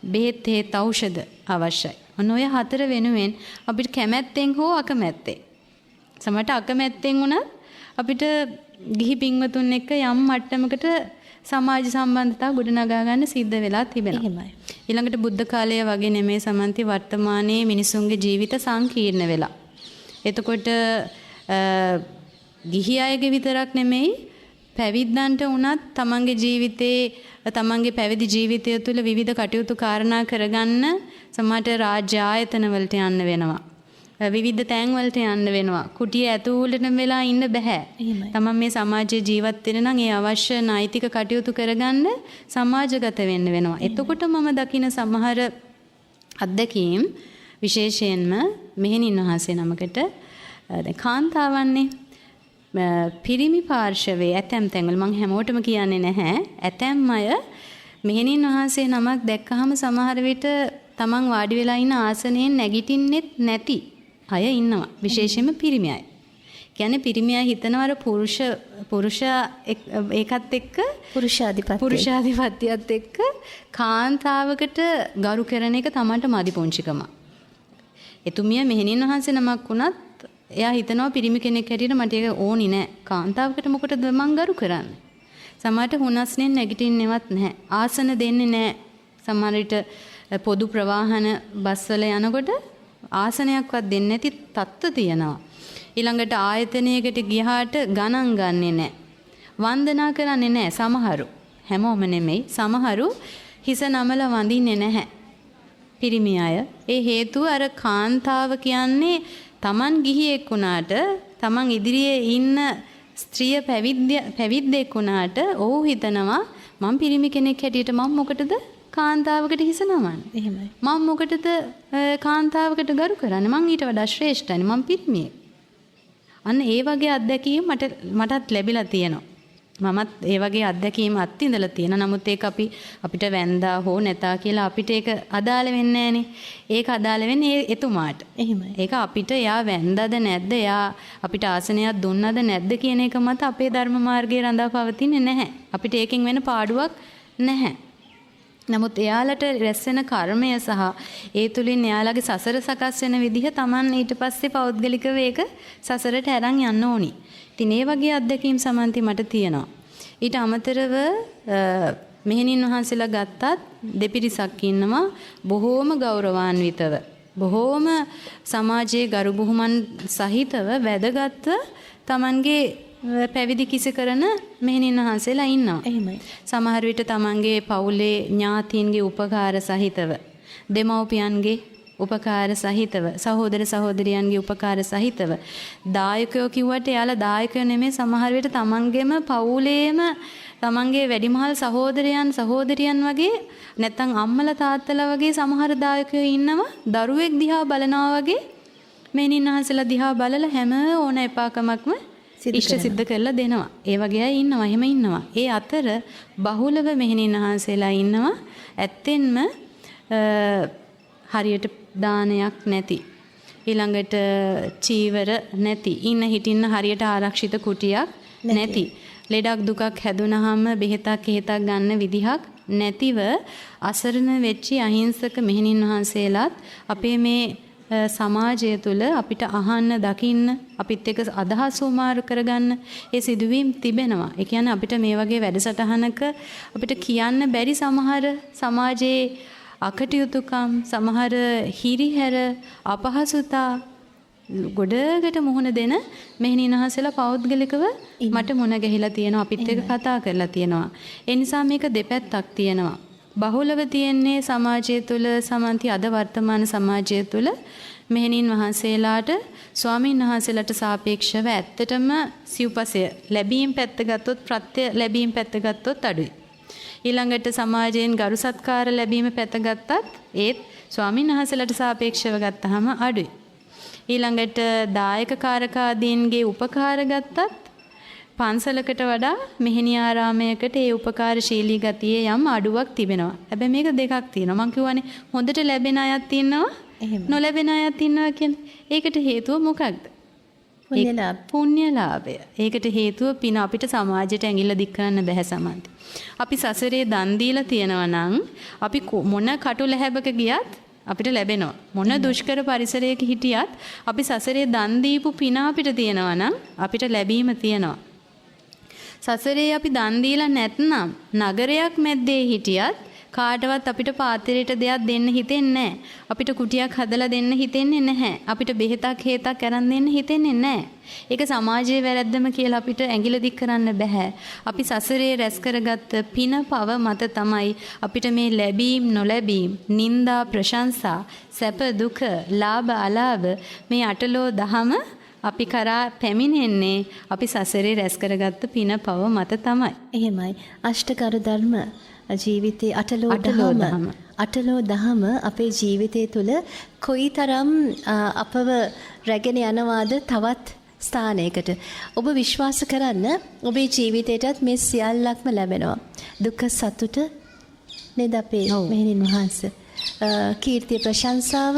[SPEAKER 3] බෙහෙත් හේත් ඖෂධ අවශ්‍යයි. ඔන්න ඔය 4 වෙනුවෙන් අපිට කැමැත්තෙන් හෝ අකමැත්තෙන් සමහරට අකමැත්තෙන් වුණත් අපිට ගිහි පින්වතුන් එක්ක යම් මට්ටමකට සමාජ සම්බන්ධතා ගොඩනගා ගන්න සිද්ධ වෙලා තිබෙනවා.
[SPEAKER 1] එහෙමයි.
[SPEAKER 3] ඊළඟට බුද්ධ කාලය වගේ නෙමේ සමන්ති වර්තමානයේ මිනිසුන්ගේ ජීවිත සංකීර්ණ වෙලා. එතකොට ගිහි අයගේ විතරක් නෙමෙයි පැවිද්දන්ට වුණත් තමන්ගේ ජීවිතේ තමන්ගේ පැවිදි ජීවිතය තුළ විවිධ කටයුතු කාරණා කරගන්න සමහරට රාජ්‍ය ආයතන වලට යන්න වෙනවා. විවිධ තැන් වලට යන්න වෙනවා. කුටිය ඇතුළට වෙලා ඉන්න බෑ. තමන් මේ සමාජයේ ජීවත් වෙන නම් ඒ අවශ්‍ය නෛතික කටයුතු කරගන්න සමාජගත වෙන්න වෙනවා. එතකොට මම දකින සමහර අත්දැකීම් විශේෂයෙන්ම මෙහෙණින් වහන්සේ නමකට කාන්තාවන්නේ පිරිමි පාර්ශවයේ ඇතැම් තැන්වල මම හැමෝටම කියන්නේ නැහැ. ඇතැම් අය මෙහෙණින් වහන්සේ නමක් දැක්කහම සමහර විට තමන් වාඩි වෙලා ඉන්න ආසනයෙන් නැගිටින්නෙත් නැති අය ඉන්නවා. විශේෂයෙන්ම පිරිමි අය. කියන්නේ පිරිමි අය හිතනවර පුරුෂයා ඒකත් එක්ක පුරුෂාධිපත්‍යයත් එක්ක කාන්තාවකට ගරු කරන එක තමන්ට මදි පුංචිකම. එතුමිය මෙහෙණින් වහන්සේ නමක් වුණත් එයා හිතනවා පිරිමි කෙනෙක් හැටියට මට ඒක ඕනි නෑ. කාන්තාවකට මොකටද මං ගරු කරන්නේ? සමහරට හුනස්නේ නැගිටින්නේවත් නැහැ. ආසන දෙන්නේ නැහැ. සමහර විට පොදු ප්‍රවාහන බස්වල යනකොට ආසනයක්වත් දෙන්නේ නැති තත්ත්ව තියෙනවා. ඊළඟට ආයතනයකට ගියාට ගණන් ගන්නෙ නැහැ. වන්දනා කරන්නේ නැහැ සමහරු. හැමෝම නෙමෙයි. සමහරු හිස නමල වඳින්නේ නැහැ. පිරිමි අය. ඒ හේතුව අර කාන්තාව කියන්නේ Taman ගිහියෙක් වුණාට Taman ඉදිරියේ ඉන්න ස්ත්‍රිය පැවිද්දෙක් වුණාට ඔහු හිතනවා මම පිරිමි කෙනෙක් හැටියට මම මොකටද කාන්තාවකට හිස නමන්නේ.
[SPEAKER 1] එහෙමයි.
[SPEAKER 3] මම මොකටද කාන්තාවකට ගරු කරන්නේ. මං ඊට වඩා ශ්‍රේෂ්ඨයි. මං පිරිමියෙක්. අන්න ඒ වගේ අත්දැකීම් මටත් ලැබිලා තියෙනවා. මමත් ඒ වගේ අත්දැකීම් අත්විඳලා තියෙනවා. නමුත් ඒක අපිට වැන්දා හෝ නැතා කියලා අපිට ඒක අදාළ වෙන්නේ නැහනේ. ඒක අදාළ වෙන්නේ එතුමාට.
[SPEAKER 1] එහෙමයි.
[SPEAKER 3] ඒක අපිට යා වැන්දාද නැද්ද, යා අපිට ආසනයක් දුන්නාද නැද්ද කියන එක මත අපේ ධර්ම මාර්ගයේ රඳා පවතින්නේ නැහැ. අපිට ඒකෙන් වෙන පාඩුවක් නැහැ. නමුත් එයාලට රැස් වෙන කර්මය සහ ඒ තුලින් එයාලගේ සසර සකස් වෙන විදිහ Taman ඊට පස්සේ පෞද්ගලිකව ඒක සසරට අරන් යන්න ඕනි. ඉතින් ඒ වගේ අත්දැකීම් සමන්ති මට තියෙනවා. ඊට අමතරව මෙහෙණින් වහන්සේලා ගත්තත් දෙපිරිසක් ඉන්නවා බොහෝම ගෞරවාන්විතව. බොහෝම සමාජයේ ගරු බුහුමන් සහිතව වැදගත්ව Tamanගේ පැවිදි කිසි කරන මෙහෙණින් වහන්සේලා ඉන්නවා.
[SPEAKER 1] එහෙමයි.
[SPEAKER 3] සමහර විට තමන්ගේ පවුලේ ඥාතීන්ගේ උපකාර සහිතව, දෙමව්පියන්ගේ උපකාර සහිතව, සහෝදර සහෝදරියන්ගේ උපකාර සහිතව, දායකයෝ කිව්වට එයාලා දායකයෝ නෙමෙයි, සමහර විට තමන්ගේම පවුලේම තමන්ගේ වැඩිමහල් සහෝදරියන් වගේ නැත්නම් අම්මලා තාත්තලා වගේ සමහර දායකයෝ ඉන්නවා. දරුවෙක් දිහා බලනවා වගේ මෙහෙණින් වහන්සේලා දිහා බලලා හැම ඕන එපාකමක්ම ඉෂ්ට සිද්ධ කරලා දෙනවා. ඒ වගේ අය ඉන්නවා. එහෙම ඉන්නවා. ඒ අතර බහුලව මෙහෙණින් වහන්සේලා ඉන්නවා. ඇත්තෙන්ම හරියට දානයක් නැති. ඊළඟට චීවර නැති. ඉන්න හිටින්න හරියට ආරක්ෂිත කුටියක් නැති. ලෙඩක් දුකක් හැදුනහම බෙහෙතක් ගන්න විදිහක් නැතිව අසරණ වෙච්චි අහිංසක මෙහෙණින් වහන්සේලාත් අපේ මේ සමාජය තුළ අපිට අහන්න දකින්න අපිත් එක්ක අදහස් උමාරු කරගන්න ඒ සිදුවීම් තිබෙනවා. ඒ කියන්නේ අපිට මේ වගේ වැඩසටහනක අපිට කියන්න බැරි සමහර සමාජයේ අකටයුතුකම්, සමහර හිරිහැර, අපහසුතා ගොඩකට මුහුණ දෙන මෙහෙණින් වහන්සේලා පෞද්ගලිකව මට මුණ ගැහිලා තියෙනවා. අපිත් එක්ක කතා කරලා තියෙනවා. ඒ නිසා මේක දෙපැත්තක් තියෙනවා. බහුලව තියෙන්නේ සමාජය තුළ සමන්ති අද වර්තමාන සමාජය තුළ මෙහෙණින් වහන්සේලාට ස්වාමීන් වහන්සේලාට සාපේක්ෂව ඇත්තටම සිව්පසය ලැබීම් පැත්ත ගත්තොත් ප්‍රත්‍ය ලැබීම් පැත්ත ගත්තොත් අඩුයි. ඊළඟට සමාජයෙන් ගරු සත්කාර ලැබීම පැත්ත ගත්තත් ඒත් ස්වාමීන් වහන්සේලාට සාපේක්ෂව ගත්තාම අඩුයි. ඊළඟට දායක කාරකාදීන්ගේ උපකාර ගත්තත් පන්සලකට වඩා මෙහෙණියාරාමයකට ඒ උපකාරශීලී ගතියේ යම් අඩුවක් තිබෙනවා. හැබැයි මේක දෙකක් තියෙනවා. මම කියවනේ හොඳට ලැබෙන අයත් ඉන්නවා, නොලැබෙන අයත් ඉන්නවා කියන්නේ. ඒකට හේතුව මොකක්ද? පුණ්‍යලාභය. ඒකට හේතුව පින. අපිට සමාජයට ඇඟිල්ල දික් කරන්න බෑ සමන්ති. අපි සසරේ දන් දීලා තියෙනවා නම් අපි මොන කටු ලැහැබක ගියත් අපිට ලැබෙනවා. මොන දුෂ්කර පරිසරයක හිටියත් අපි සසරේ දන් දීපු පින අපිට තියෙනවා නම් අපිට ලැබීම තියෙනවා. සසරේ අපි දන් දීලා නැත්නම් නගරයක් මැද්දේ හිටියත් කාටවත් අපිට පාත්‍රයට දෙයක් දෙන්න හිතෙන්නේ නැහැ. අපිට කුටියක් හදලා දෙන්න හිතෙන්නේ නැහැ. අපිට බෙහෙතක් හේතක් අරන් දෙන්න හිතෙන්නේ නැහැ. ඒක සමාජයේ වැරැද්දම කියලා අපිට ඇඟිලි දික් කරන්න බෑ. අපි සසරේ රැස් කරගත්ත පින පව මත තමයි අපිට මේ ලැබීම් නොලැබීම්, නිന്ദා ප්‍රශංසා, සැප දුක, ලාභ අලාභ මේ අටලෝ දහම අපි කරා පැමිණෙන්නේ අපි සසරේ රැස් කරගත්ත පින පව මත තමයි.
[SPEAKER 1] එහෙමයි. අෂ්ටකර ධර්ම ජීවිතේ අටලෝ දහම අපේ ජීවිතය තුළ කොයිතරම් අපව රැගෙන යනවාද තවත් ස්ථානයකට. ඔබ විශ්වාස කරන්න ඔබේ ජීවිතයටත් මේ සියල්ලක්ම ලැබෙනවා. දුක්ඛ සතුට නේද අපේ මෙහෙණින් වහන්සේ. කීර්තිය ප්‍රශංසාව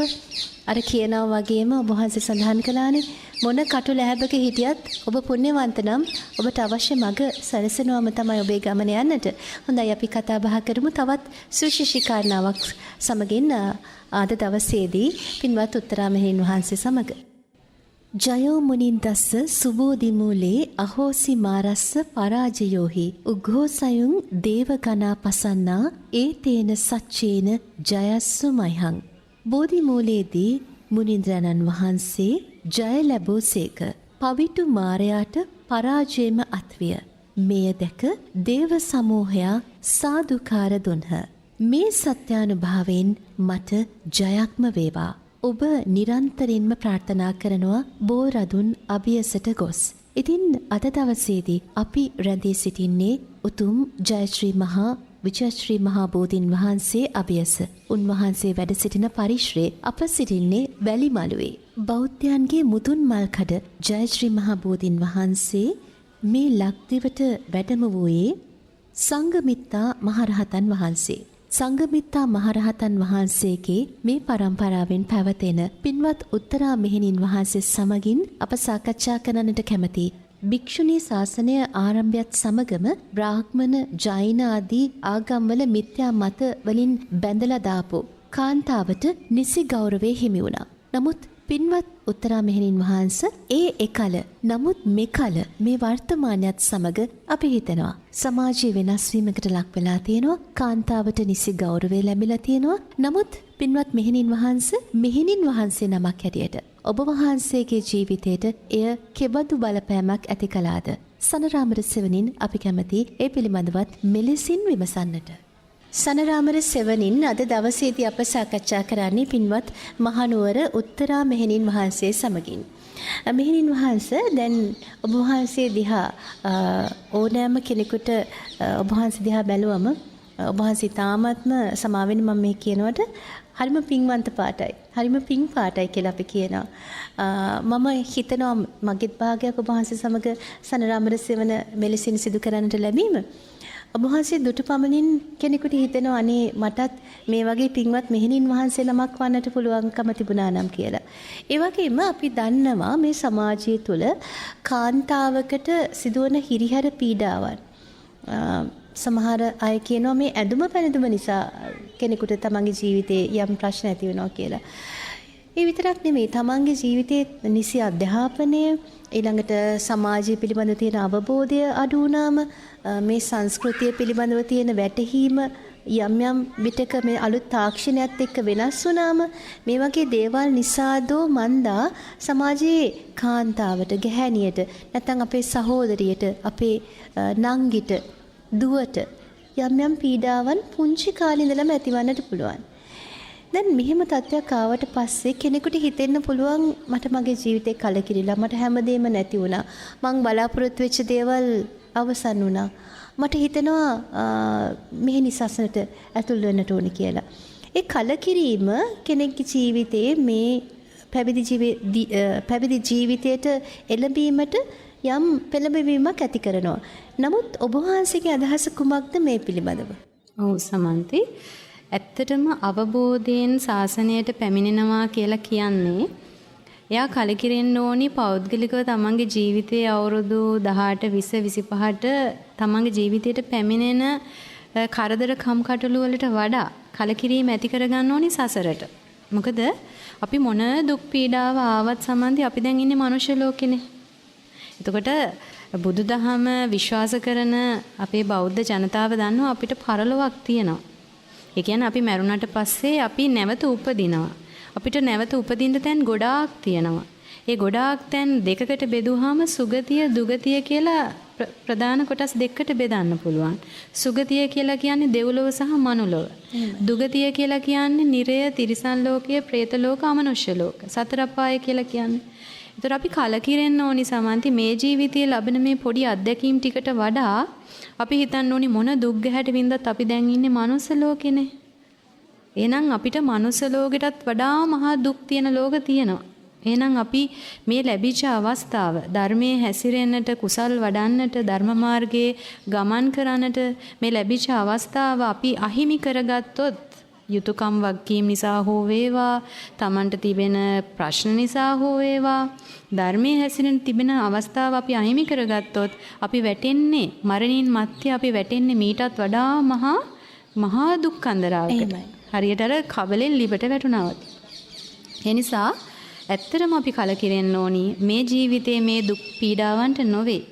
[SPEAKER 1] අර කියනවා වගේම ඔබ වහන්සේ සඳහන් කළානේ මොන කටු ලැහැබක හිටියත් ඔබ පුණ්‍යවන්ත නම් ඔබට අවශ්‍ය මඟ සැලසෙනවම තමයි ඔබේ ගමන යන්නට. හොඳයි අපි කතා බහ කරමු තවත් සුවිශේෂී කාරණාවක් සමගින් අද දවසේදී පින්වත් උත්තරා මෙහෙණින් වහන්සේ සමග. ජයෝ මුනින්දස්ස සුබෝධිමූලේ අහෝසි මාරස්ස පරාජයෝහි උග්ඝෝසයුන් දේවගනා පසන්නා ඒතේන සච්චේන ජයස්සු මයිහං. බෝධිමූලේදී මුනින්ද්‍රයන්න් වහන්සේ ජය ලැබූසේක. පවිටු මාරයාට පරාජයම අත්විය. මෙය දැක දේව සමූහයා සාදුකාර දුන්හ. මේ සත්‍යානුභාවයෙන් මට ජයක්ම වේවා. ඔබ නිරන්තරයෙන්ම ප්‍රාර්ථනා කරනවා බෝරදුන් අභියසට ගොස්. ඉතින් අද දවසේදී අපි රැඳී සිටින්නේ උතුම් ජයශ්‍රී මහා විජයශ්‍රී මහා බෝධීන් වහන්සේ අභියස. උන්වහන්සේ වැඩ සිටින පරිශ්‍රයේ අප සිටින්නේ වැලිමළුවේ. බෞද්ධයන්ගේ මුදුන් මල්කඩ ජයශ්‍රී මහා බෝධීන් වහන්සේ මේ ලක්දිවට වැඩම වූයේ සංඝමිත්තා මහරහතන් වහන්සේ. සංඝමිත්තා මහරහතන් වහන්සේගේ මේ පරම්පරාවෙන් පැවතෙන පින්වත් උත්තරා මෙහෙණින් වහන්සේ සමගින් අප සාකච්ඡා කරන්නට කැමැති. භික්ෂුණී ශාසනය ආරම්භයත් සමගම බ්‍රාහ්මණ ජෛන ආදී ආගම්වල මිත්‍යා මත වලින් බැඳලා දාපු කාන්තාවට නිසි ගෞරවය හිමි වුණා. නමුත් පින්වත් උත්තරා මෙහෙණින් වහන්සේ ඒ එකල නමුත් මෙකල මේ වර්තමානයත් සමග අපි හිතනවා සමාජයේ වෙනස් වීමකට ලක් වෙලා තියෙනවා. කාන්තාවට නිසි ගෞරවය ලැබිලා තියෙනවා. නමුත් පින්වත් මෙහෙණින් වහන්සේ නමක් හැටියට ඔබ වහන්සේගේ ජීවිතයට එය කෙබඳු බලපෑමක් ඇති කළාද? සනරාමර සෙවණින් අපි කැමති ඒ පිළිබඳවත් මෙලෙසින් විමසන්නට. සනරාමර සෙවණින් අද දවසේදී අප සාකච්ඡා කරන්නේ පින්වත් මහනුවර උත්තරා මෙහෙණින් වහන්සේ සමගින්. මෙහෙණින් වහන්සේ දැන් ඔබ වහන්සේ දිහා ඕනෑම කෙනෙකුට ඔබ වහන්සේ දිහා බැලුවම ඔබ වහන්සේ තාමත්ම සමාවෙන්න මම මේ කියනවට හරිම පින්වන්ත පාටයි. හරිම පින් පාටයි කියලා අපි කියනවා. මම හිතනවා මගේත් භාගයක් ඔබ වහන්සේ සමග සනරාමර සෙවණ මෙලෙසින් සිදු කරන්නට ලැබීම. ඔබ වහන්සේ දුටු පමණින් කෙනෙකුට හිතෙනවා අනේ මටත් මේ වගේ පින්වත් මෙහෙණින් වහන්සේ නමක් වන්නට පුළුවන්කම තිබුණා නම් කියලා. ඒ වගේම අපි දන්නවා මේ සමාජය තුළ කාන්තාවකට සිදුවන හිරිහැර පීඩාවන් සමහර අය කියනවා මේ ඇඳුම පැනඳුම නිසා කෙනෙකුට තමන්ගේ ජීවිතේ යම් ප්‍රශ්න ඇති වෙනවා කියලා. ඒ විතරක් නෙමෙයි තමන්ගේ ජීවිතයේ නිසි අධ්‍යාපනය ඊළඟට සමාජය පිළිබඳව තියෙන අවබෝධය අඩු වුණාම මේ සංස්කෘතිය පිළිබඳව තියෙන වැටහීම යම් යම් විටක මේ අලුත් තාක්ෂණයත් එක්ක වෙනස් වුණාම මේ වගේ දේවල් නිසාදෝ මන්දා සමාජයේ කාන්තාවට ගැහැණියට නැත්නම් අපේ සහෝදරියට අපේ නංගිට දුවට යම් යම් පීඩාවන් පුංචි කාලේ ඉඳලම ඇතිවන්නට පුළුවන්. දැන් මෙහෙම තත්ත්වයක් ආවට පස්සේ කෙනෙකුට හිතෙන්න පුළුවන් මට මගේ ජීවිතේ කලකිරිලා මට හැමදේම නැති වුණා. මං බලාපොරොත්තු වෙච්ච දේවල් අවසන් වුණා. මට හිතෙනවා මෙහි නිසසනට ඇතුල් වෙන්නට ඕනේ කියලා. ඒ කලකිරීම කෙනෙක්ගේ ජීවිතයේ මේ පැවිදි ජීවිතයට එළඹීමට යම් පෙළඹවීමක් ඇති කරනවා. නමුත් ඔබ වහන්සේගේ අදහස කුමක්ද මේ පිළිබඳව?
[SPEAKER 3] ඔව් සමන්ති. ඇත්තටම අවබෝධයෙන් ශාසනයට පැමිණෙනවා කියලා කියන්නේ එයා කලකිරෙන්න ඕනි පෞද්ගලිකව තමන්ගේ ජීවිතයේ අවුරුදු 18 20 25ට තමන්ගේ ජීවිතයට පැමිණෙන කරදර කම්කටොළු වලට වඩා කලකිරීම ඇති කරගන්න ඕනි සසරට. මොකද අපි මොන දුක් පීඩාව ආවත් සමන්ති අපි දැන් ඉන්නේ මනුෂ්‍ය ලෝකෙනේ. එතකොට බුදුදහම විශ්වාස කරන අපේ බෞද්ධ ජනතාව දන්නවා අපිට පරලොවක් තියෙනවා. ඒ කියන්නේ අපි මැරුණට පස්සේ අපි නැවත උපදිනවා. අපිට නැවත උපදින්න තැන් ගොඩාක් තියෙනවා. ඒ ගොඩාක් තැන් දෙකකට බෙදුවාම සුගතිය දුගතිය කියලා ප්‍රධාන කොටස් දෙකකට බෙදන්න පුළුවන්. සුගතිය කියලා කියන්නේ දෙව්ලොව සහ මනුලොව. දුගතිය කියලා කියන්නේ නිරය, තිරිසන් ලෝකය, പ്രേත ලෝක, අමනුෂ්‍ය ලෝක. සතර අපාය කියලා කියන්නේ. ඒතර අපි කලකිරෙන්න ඕනි සමන්ති මේ ජීවිතයේ ලැබෙන මේ පොඩි අත්දැකීම් ටිකට වඩා අපි හිතන්න ඕනි මොන දුක් ගැහැට වින්දත් අපි දැන් ඉන්නේ මනුස්ස ලෝකෙනේ. එහෙනම් අපිට මනුස්ස ලෝකෙටත් වඩා මහා දුක් තියෙන ලෝක තියෙනවා. එහෙනම් අපි මේ ලැබිච්ච අවස්ථාව ධර්මයේ හැසිරෙන්නට, කුසල් වඩන්නට, ධර්ම මාර්ගයේ ගමන් කරන්නට මේ ලැබිච්ච අවස්ථාව අපි අහිමි කරගත්තොත් යුතුයකම් වගකීම් නිසා හෝ වේවා, Tamanට තිබෙන ප්‍රශ්න නිසා හෝ වේවා, ධර්මයේ හැසිරෙන තිබෙන අවස්ථාව අපි අහිමි කරගත්තොත් අපි වැටෙන්නේ මරණින් මත්තේ අපි වැටෙන්නේ මීටත් වඩා මහා දුක් අන්දරාවකට. හරියට අර කබලෙන් ලිබට වැටුණා වගේ. ඒ නිසා ඇත්තරම අපි කලකිරෙන්න ඕනි මේ ජීවිතයේ මේ දුක් පීඩාවන්ට නොවේ.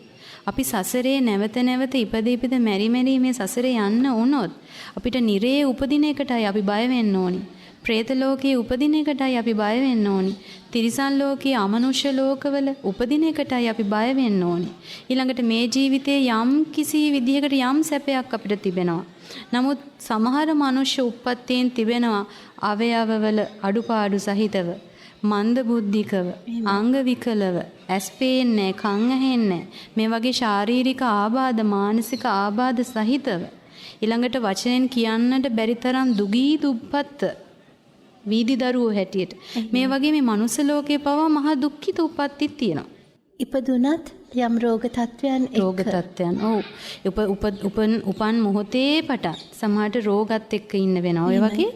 [SPEAKER 3] අපි සසරේ නැවත නැවත ඉපද මෙරි මෙරි මේ සසරේ යන්න වුණොත් අපිට නිරේ උපදින එකටයි අපි බය වෙන්න ඕනි. പ്രേත ලෝකයේ උපදින එකටයි අපි බය වෙන්න ඕනි. තිරිසන් ලෝකයේ අමනුෂ්‍ය ලෝකවල උපදින එකටයි අපි බය වෙන්න ඕනි. ඊළඟට මේ ජීවිතයේ යම් කිසි විදිහකට යම් සැපයක් අපිට තිබෙනවා. නමුත් සමහර මනුෂ්‍ය උප්පත්තීන් තිබෙනවා අවයවවල අඩුපාඩු සහිතව, මන්ද බුද්ධිකව, අංග විකලව, ඇස් පේන්නේ, කන් ඇහෙන්නේ, මේ වගේ ශාරීරික ආබාධ, මානසික ආබාධ සහිතව, ඊළඟට වචනෙන් කියන්නට බැරි තරම් දුගී දුප්පත් වීදි දරුවෝ හැටියට මේ වගේ මේ මනුස්ස ලෝකේ පවා මහා දුක්ඛිත උප්පත්තිත් තියෙනවා.
[SPEAKER 1] ඉපදුනත් යම් රෝග තත්වයන්
[SPEAKER 3] උපන් මොහොතේ පටන් සමහරට රෝගත් එක්ක ඉන්න වෙනවා. ඔය වගේ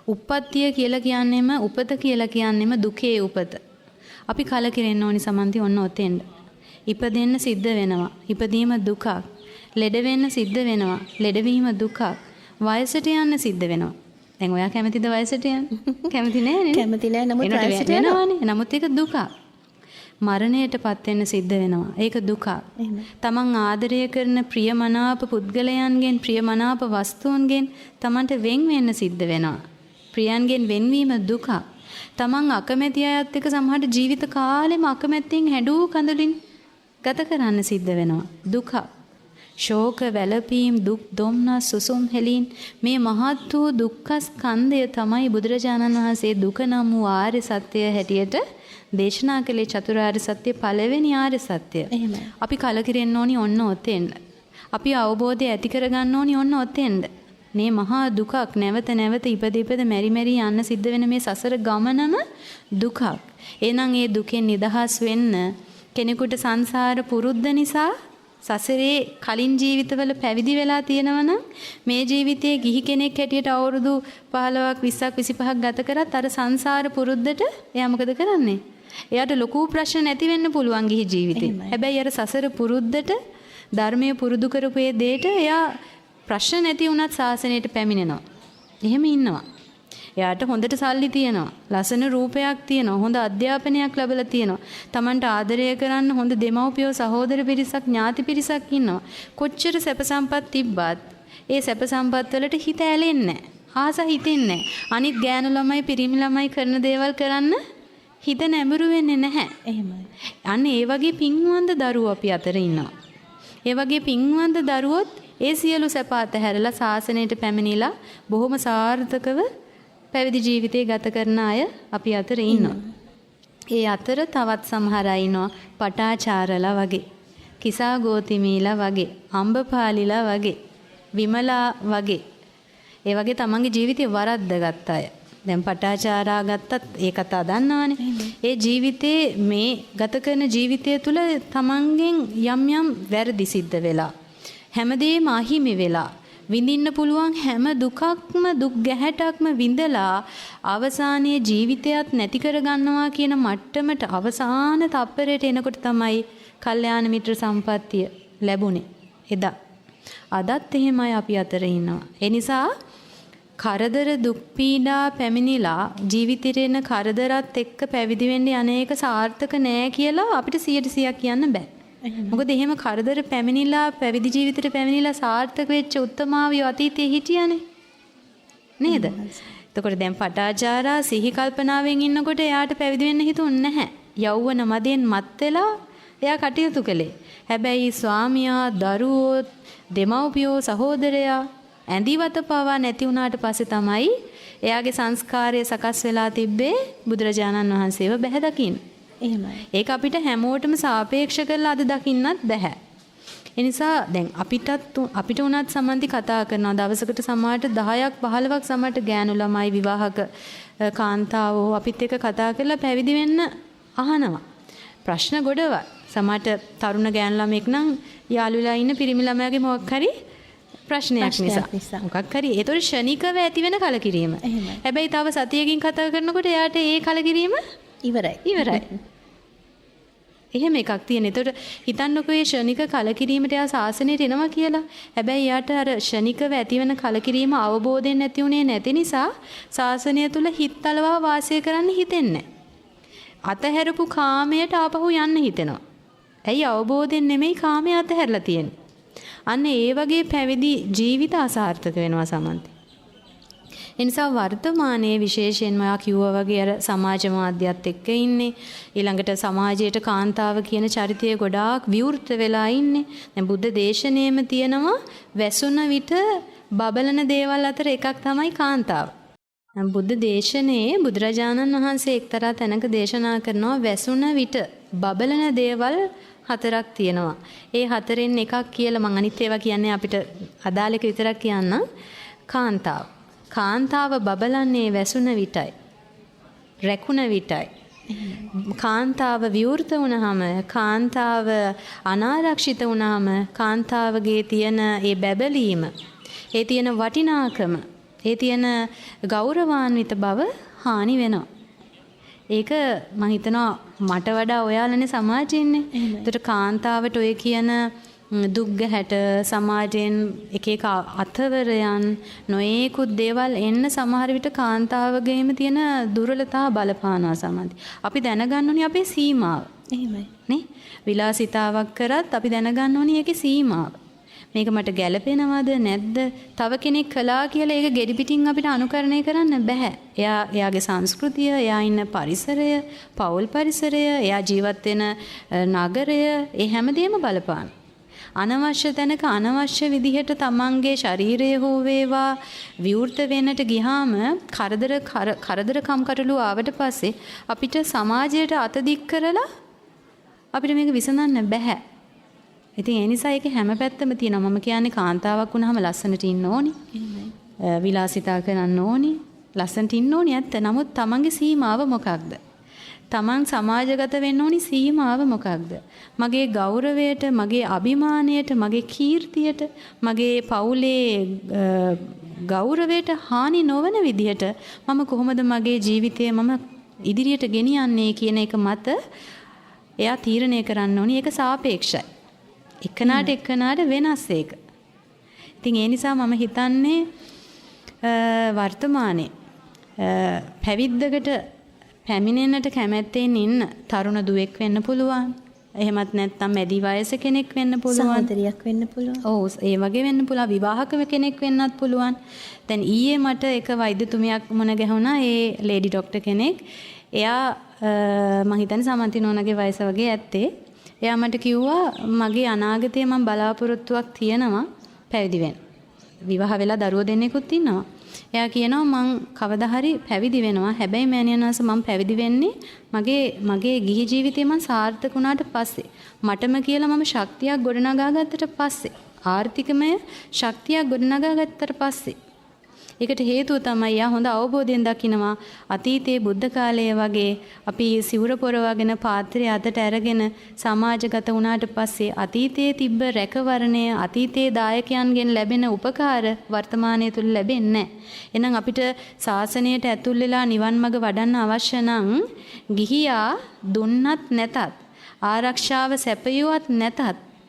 [SPEAKER 3] උප්පත්තිය කියලා කියන්නේම උපත කියලා කියන්නේම දුකේ උපත. අපි කලකිරෙන්න ඕනි සමන්ති ඔන්න ඔතෙන්ද. ඉපදෙන්න සිද්ධ වෙනවා. ඉපදීම දුකක්. ලෙඩ වෙන්න සිද්ධ වෙනවා. ලෙඩවීම දුකක්. වයසට යන්න සිද්ධ වෙනවා. දැන් ඔයා කැමතිද වයසට යන්න? කැමති නෑ නේ?
[SPEAKER 1] කැමති නෑ. නමුත් වයසට
[SPEAKER 3] යනවානේ. නමුත් ඒක දුකක්. මරණයටපත් වෙන්න සිද්ධ වෙනවා. ඒක දුකක්. තමන් ආදරය කරන ප්‍රියමනාප පුද්ගලයන්ගෙන්, ප්‍රියමනාප වස්තුන්ගෙන් තමන්ට වෙන් වෙන්න සිද්ධ වෙනවා. ප්‍රියයන්ගෙන් වෙන්වීම දුකක්. තමන් අකමැති අයත් එක්ක සමහරට ජීවිත කාලෙම අකමැත්තෙන් හැඬු කඳුලින් ගත කරන්න සිද්ධ වෙනවා. දුකක්. ශෝක වැළපීම්, දුක් දුම්නස්, සුසුම් හෙලීම්, මේ මහත් වූ දුක්ඛ ස්කන්ධය තමයි බුදුරජාණන් වහන්සේ දුක නම් වූ ආර්ය සත්‍යය හැටියට දේශනා කළේ. චතුරාර්ය සත්‍ය පළවෙනි ආර්ය සත්‍ය. අපි කලකිරෙන්න ඕනි ඔන්න ඔතෙන්ද. අපි අවබෝධය ඇති කරගන්න ඕනි ඔන්න ඔතෙන්ද. මේ මහා දුකක් නැවත නැවත ඉපද මෙරි මෙරි යන්න සිද්ධ වෙන මේ සසර ගමනම දුකක්. එහෙනම් ඒ දුකෙන් නිදහස් වෙන්න කෙනෙකුට සංසාර පුරුද්ද නිසා සසරේ කලින් ජීවිතවල පැවිදි වෙලා තියෙනවනම් මේ ජීවිතයේ ගිහි කෙනෙක් හැටියට අවුරුදු 15ක් 20ක් 25ක් ගත කරත් අර සංසාර පුරුද්දට එයා මොකද කරන්නේ? එයාට ලොකු ප්‍රශ්න නැති වෙන්න පුළුවන් ගිහි ජීවිතේ. හැබැයි අර සසර පුරුද්දට ධර්මයේ පුරුදු කරපු ඒ දෙයට එයා ප්‍රශ්න නැති වුණත් ශාසනයට පැමිණෙනවා. එහෙම ඉන්නවා. එයාට හොඳට සල්ලි තියෙනවා. ලස්සන රූපයක් තියෙනවා. හොඳ අධ්‍යාපනයක් ලැබලා තියෙනවා. Tamanට ආදරය කරන්න හොඳ දෙමව්පියෝ, සහෝදර පිරිසක්, ඥාති පිරිසක් ඉන්නවා. කොච්චර සැප සම්පත් තිබ්බත් ඒ සැප සම්පත් වලට හිත ඇලෙන්නේ නැහැ. ආස හිතෙන්නේ නැහැ. අනිත් ගෑනු ළමයි, පිරිමි ළමයි කරන දේවල් කරන්න හිත නැඹුරු වෙන්නේ නැහැ.
[SPEAKER 1] එහෙමයි.
[SPEAKER 3] අන්න ඒ වගේ පින්වන්ත දරුවෝ අපි අතර ඉන්නවා. ඒ වගේ පින්වන්ත දරුවොත් ඒ සියලු සැප අතහැරලා ශාසනයට පැමිණිලා බොහොම සාර්ථකව පැවිදි ජීවිතය ගත කරන අය අපි අතර ඉන්නවා. ඒ අතර තවත් සමහර අය ඉන්නවා පටාචාරලා වගේ, කිසා ගෝතිමීලා වගේ, අම්බපාලිලා වගේ, විමලා වගේ. ඒ වගේ තමන්ගේ ජීවිතේ වරද්දගත් අය. දැන් පටාචාරා ගත්තත් ඒ කතා දන්නවනේ. ඒ ජීවිතේ මේ ගත කරන ජීවිතය තුළ තමන්ගෙන් යම් යම් වැරදි සිද්ධ වෙලා, හැමදේම අහිමි වෙලා, විඳින්න පුළුවන් හැම දුකක්ම දුක් ගැහැටක්ම විඳලා අවසානයේ ජීවිතයත් නැති කර ගන්නවා කියන මට්ටමට අවසාන තප්පරයට එනකොට තමයි කල්යාණ මිත්‍ර සම්පත්තිය ලැබුණේ එදා. අදත් එහෙමයි අපි අතර ඉන්නවා. ඒ නිසා කරදර දුක් පීඩා පැමිණිලා ජීවිතේට එන කරදරත් එක්ක පැවිදි වෙන්න යන්නේක සාර්ථක නෑ කියලා අපිට 100% කියන්න බෑ. මොකද එහෙම කරදර පැමිණිලා පැවිදි ජීවිතේට පැමිණිලා සාර්ථක වෙච්ච උත්තමාවිය අතීතයේ හිටියානේ. නේද? එතකොට දැන් පටාචාරා සිහි කල්පනාවෙන් ඉන්නකොට එයාට පැවිදි වෙන්න හිතුන්නේ නැහැ. යෞවන මදෙන් මත් වෙලා එයා කටයුතු කළේ. හැබැයි ස්වාමියා, දරුවෝ, දෙමව්පියෝ, සහෝදරයා ඇඳිවත පවා නැති වුණාට පස්සේ තමයි එයාගේ සංස්කාරය සකස් වෙලා තිබ්බේ බුදුරජාණන් වහන්සේව බැහැ දකින්න.
[SPEAKER 1] එහෙමයි.
[SPEAKER 3] ඒක අපිට හැමෝටම සාපේක්ෂ කරලා අද දකින්නත් බෑ. ඒ නිසා දැන් අපිට උනත් සම්බන්ධි කතා කරනවා දවසකට සමහරට 10ක් 15ක් සමහරට ගෑනු ළමයි විවාහක කාන්තාවෝ අපිත් එක්ක කතා කරලා පැවිදි වෙන්න අහනවා. ප්‍රශ්න ගොඩවල්. සමහරට තරුණ ගෑනු ළමෙක් නම් යාළු වෙලා ඉන්න පිරිමි ළමයාගේ මොකක් හරි ප්‍රශ්නයක් නිසා. මොකක් හරි ඒතොර ෂණිකව ඇති වෙන කලකිරීම. හැබැයි තව සතියකින් කතා කරනකොට එයාට ඒ කලකිරීම ඉවරයි. එහෙම එකක් තියෙන. ඒතකොට හිතන්නකෝ මේ ෂණික කලකිරීමට යා සාසනයට එනවා කියලා. හැබැයි යාට අර ෂණිකව ඇතිවන කලකිරීම අවබෝධයෙන් නැති උනේ නැති නිසා සාසනය තුල හිතලවා වාසය කරන්න හිතෙන්නේ අතහැරපු කාමයට ආපහු යන්න හිතෙනවා. ඇයි අවබෝධයෙන් නෙමෙයි කාමයේ අතහැරලා තියෙන්නේ. අන්න ඒ වගේ පැවිදි ජීවිත අසාර්ථක වෙනවා සමන්ති. ඒ නිසා වර්තමානයේ විශේෂයෙන්ම ඔයා කිව්වා වගේ අර සමාජ මාධ්‍යත් එක්ක ඉන්නේ. ඊළඟට සමාජයට කාන්තාව කියන චරිතය ගොඩාක් විවෘත වෙලා ඉන්නේ. දැන් බුද්ධ දේශනාවෙම තියෙනවා වැසුන විට බබලන දේවල් අතර එකක් තමයි කාන්තාව. බුද්ධ දේශනේ බුදුරජාණන් වහන්සේ එක්තරා තැනක දේශනා කරනවා වැසුන විට බබලන දේවල් 4ක් තියෙනවා. ඒ 4න් එකක් කියලා මම අනිත් ඒවා කියන්නේ අපිට අදාළ එක විතරක් කියන්නම්. කාන්තාව. කාන්තාව බබලන්නේ වැසුන විටයි. රැකුණ විටයි. කාන්තාව විවෘත වුණාම, කාන්තාව අනාරක්ෂිත වුණාම, කාන්තාවගේ තියෙන ඒ බැබලීම, ඒ තියෙන වටිනාකම, ඒ තියෙන ගෞරවාන්විත බව හානි වෙනවා. ඒක මම හිතනවා මට වඩා ඔයාලනේ සමාජයේ ඉන්නේ. ඒතර කාන්තාවට ඔය කියන දුක්ගැහැට සමාජයෙන් එක එක අතවරයන් නොයේකුත් දේවල් එන්න සමහර විට කාන්තාවගේම තියෙන දුර්වලතා බලපානවා සමහරවිට. අපි දැනගන්න ඕනේ අපේ සීමාව.
[SPEAKER 1] එහෙමයි.
[SPEAKER 3] නේ? විලාසිතාවක් කරත් අපි දැනගන්න ඕනේ ඒකේ සීමාව. මේක මට ගැළපෙනවද නැද්ද? තව කෙනෙක් කළා කියලා ඒක ගෙඩි පිටින් අපිට අනුකරණය කරන්න බෑ. එයාගේ සංස්කෘතිය, එයා ඉන්න පරිසරය, පෞල් පරිසරය, එයා ජීවත් වෙන නගරය, ඒ හැමදේම බලපාන. අනවශ්‍ය තැනක අනවශ්‍ය විදිහට තමන්ගේ ශරීරය හෝ වේවා විවෘත වෙන්නට ගියාම කරදරකම් කටළු ආවට පස්සේ අපිට සමාජයට අත දික් කරලා අපිට මේක විසඳන්න බෑ. ඉතින් ඒ නිසා ඒක හැම පැත්තම තියෙනවා. මම කියන්නේ කාන්තාවක් වුණාම ලස්සනට ඉන්න ඕනි. විලාසිතා කරන්න ඕනි. ලස්සනට ඉන්න ඕනි ඇත්ත. නමුත් තමන්ගේ සීමාව මොකක්ද? තමන් සමාජගත වෙන්න ඕනි සීමාව මොකක්ද? මගේ ගෞරවයට, මගේ අභිමානයට, මගේ කීර්තියට, මගේ පවුලේ ගෞරවයට හානි නොවන විදිහට මම කොහොමද මගේ ජීවිතය මම ඉදිරියට ගෙනියන්නේ කියන එක මත එයා තීරණය කරන්න ඕනි. ඒක සාපේක්ෂයි. එකනාට වෙනස් ඒක. ඉතින් ඒ නිසා මම හිතන්නේ වර්තමානයේ පැවිද්දකට පැමිණෙන්නට කැමැත්තෙන් ඉන්න තරුණ දුවෙක් වෙන්න පුළුවන්. එහෙමත් නැත්නම් මැදි වයස කෙනෙක් වෙන්න පුළුවන්.
[SPEAKER 1] සහෝදරියක් වෙන්න පුළුවන්.
[SPEAKER 3] ඔව් ඒ වගේ වෙන්න පුළුවන්. විවාහක කෙනෙක් වෙන්නත් පුළුවන්. දැන් ඊයේ මට එක වෛද්‍යතුමියක් මුණ ගැහුණා. ඒ ලේඩි ડોක්ටර් කෙනෙක්. එයා මං හිතන්නේ සමන්ති නෝනාගේ වයස වගේ ඇත්තේ. එයා මට කිව්වා මගේ අනාගතයේ මම බලාපොරොත්තුවක් තියෙනවා පැවිදි වෙන්න. විවාහ වෙලා දරුවෝ දෙන්නෙකුත් ඉන්නවා. එයා කියනවා මං කවදා හරි පැවිදි වෙනවා. හැබැයි මෑණියන් වහන්සේ මම පැවිදි වෙන්නේ මගේ ගිහි ජීවිතේ මං සාර්ථක වුණාට පස්සේ. මටම කියලා මම ශක්තියක් ගොඩනගා ගත්තට පස්සේ. ආර්ථිකමය ශක්තියක් ගොඩනගා ගත්තට පස්සේ. ඒකට හේතුව තමයි යා හොඳ අවබෝධයෙන් දකිනවා අතීතයේ බුද්ධ කාලයේ වගේ අපි සිවුර පොරවගෙන පාත්‍රය අතට අරගෙන සමාජගත වුණාට පස්සේ අතීතයේ තිබ්බ රැකවරණය අතීතයේ දායකයන්ගෙන් ලැබෙන උපකාර වර්තමානයේ තුල ලැබෙන්නේ නැහැ. එහෙනම් අපිට ශාසනයට ඇතුල් වෙලා නිවන් මඟ වඩන්න අවශ්‍ය නම් ගිහියා දුන්නත් නැතත් ආරක්ෂාව සැපයුවත් නැතත්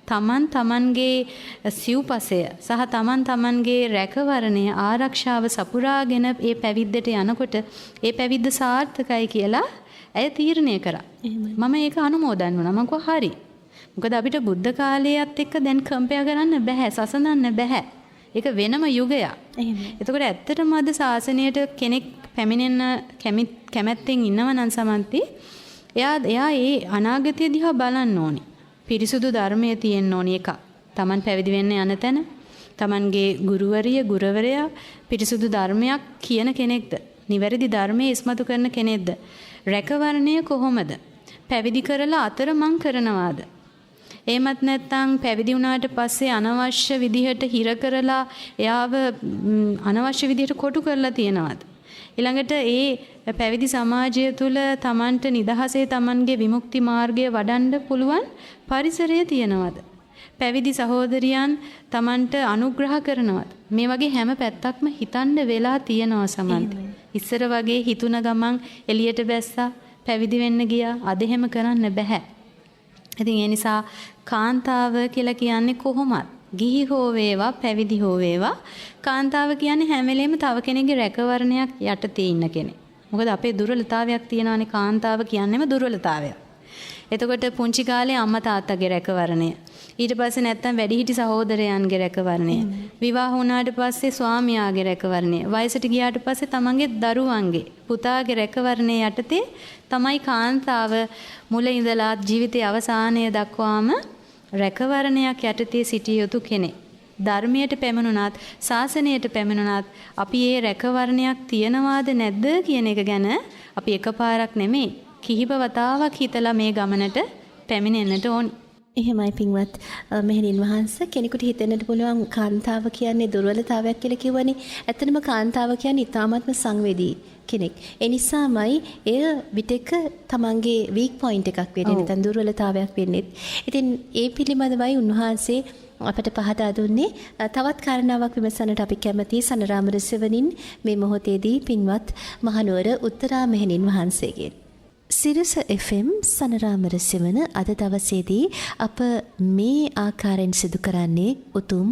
[SPEAKER 3] තමන්ගේ සිව්පසය සහ තමන්ගේ රැකවරණය ආරක්ෂාව සපුරාගෙන ඒ පැවිද්දට යනකොට ඒ පැවිද්ද සාර්ථකයි කියලා ඇය තීරණය කරා. මම ඒක අනුමෝදන් වුණා. මම කිව්වා හරි. මොකද අපිට බුද්ධ කාලයේත් එක්ක දැන් කම්පෙයා කරන්න බෑ, සසඳන්න බෑ. ඒක වෙනම යුගයක්. එතකොට ඇත්තටම අද ශාසනයට කෙනෙක් පැමිණෙන්න කැමැත්තෙන් ඉන්නව නම් සමන්ති එයා ඒ අනාගතය දිහා බලන්න ඕනි. පිරිසුදු ධර්මයේ තියෙන්න ඕනි එක. Taman පැවිදි වෙන්න යන තැන Tamanගේ ගුරුවරයා පිරිසුදු ධර්මයක් කියන කෙනෙක්ද? නිවැරදි ධර්මයේ ඉස්මතු කරන කෙනෙක්ද? රැකවරණය කොහොමද? පැවිදි කරලා අතරමං කරනවාද? එහෙමත් නැත්නම් පැවිදි වුණාට පස්සේ අනවශ්‍ය විදිහට හිර කරලා එයාව අනවශ්‍ය විදිහට කොටු කරලා තියනවාද? ඊළඟට ඒ පැවිදි සමාජය තුළ Tamanට නිදහසේ Tamanගේ විමුක්ති මාර්ගය වඩන්න පුළුවන් පරිසරය තියනවාද? පැවිදි සහෝදරියන් Tamanට අනුග්‍රහ කරනවාද? මේ වගේ හැම පැත්තක්ම හිතන්න වෙලා තියනවා සමන්ති. ඉස්සර වගේ හිතුන ගමන් එළියට බැස්සා පැවිදි වෙන්න ගියා. අද එහෙම කරන්න බෑ. ඉතින් ඒ නිසා කාන්තාව කියලා කියන්නේ කොහොමද? ගිහි හෝ වේවා පැවිදි හෝ වේවා කාන්තාව කියන්නේ හැම වෙලෙම තව කෙනෙක්ගේ රැකවරණයක් යටතේ ඉන්න කෙනෙක්. මොකද අපේ දුර්වලතාවයක් තියෙනවානේ කාන්තාව කියන්නේම දුර්වලතාවයක්. එතකොට පුංචි කාලේ අම්මා තාත්තගේ රැකවරණය. ඊට පස්සේ නැත්තම් වැඩිහිටි සහෝදරයන්ගේ රැකවරණය. විවාහ වුණාට පස්සේ ස්වාමියාගේ රැකවරණය. වයසට ගියාට පස්සේ තමන්ගේ දරුවන්ගේ පුතාගේ රැකවරණය යටතේ තමයි කාන්තාව මුල ඉඳලා ජීවිතයේ අවසානය දක්වාම රැකවරණයක් යටතේ සිටිය යුතු කෙනෙක්. ධර්මයට පැමිණුණත් ශාසනයට පැමිණුණත් අපි මේ රැකවරණයක් තියනවාද නැද්ද කියන එක ගැන අපි එකපාරක් නෙමෙයි කිහිප වතාවක් හිතලා මේ ගමනට පැමිණෙන්නට ඕනි.
[SPEAKER 1] එහෙමයි පින්වත් මෙහෙණින් වහන්සේ කෙනෙකුට හිතෙන්නට පුළුවන් කාන්තාව කියන්නේ දුර්වලතාවයක් කියලා කිව්වනේ. ඇත්තටම කාන්තාව කියන්නේ ඊ타ත්ම සංවේදී කෙනෙක්. ඒ නිසාමයි එය විතක තමන්ගේ වීක් පොයින්ට් එකක් වෙන්නේ නැත්නම් දුර්වලතාවයක් වෙන්නේ. ඉතින් ඒ පිළිබඳවයි උන්වහන්සේ අපට පහදා දුන්නේ. තවත් කාරණාවක් විමසන්නට අපි කැමැති සනරාමර සෙවණින් මේ මොහොතේදී පින්වත් මහනුවර උත්තරා මෙහෙණින් වහන්සේගෙන්. සිරස FM සනරාමර සෙවණ අද දවසේදී අප මේ ආකාරයෙන් සිදු කරන්නේ උතුම්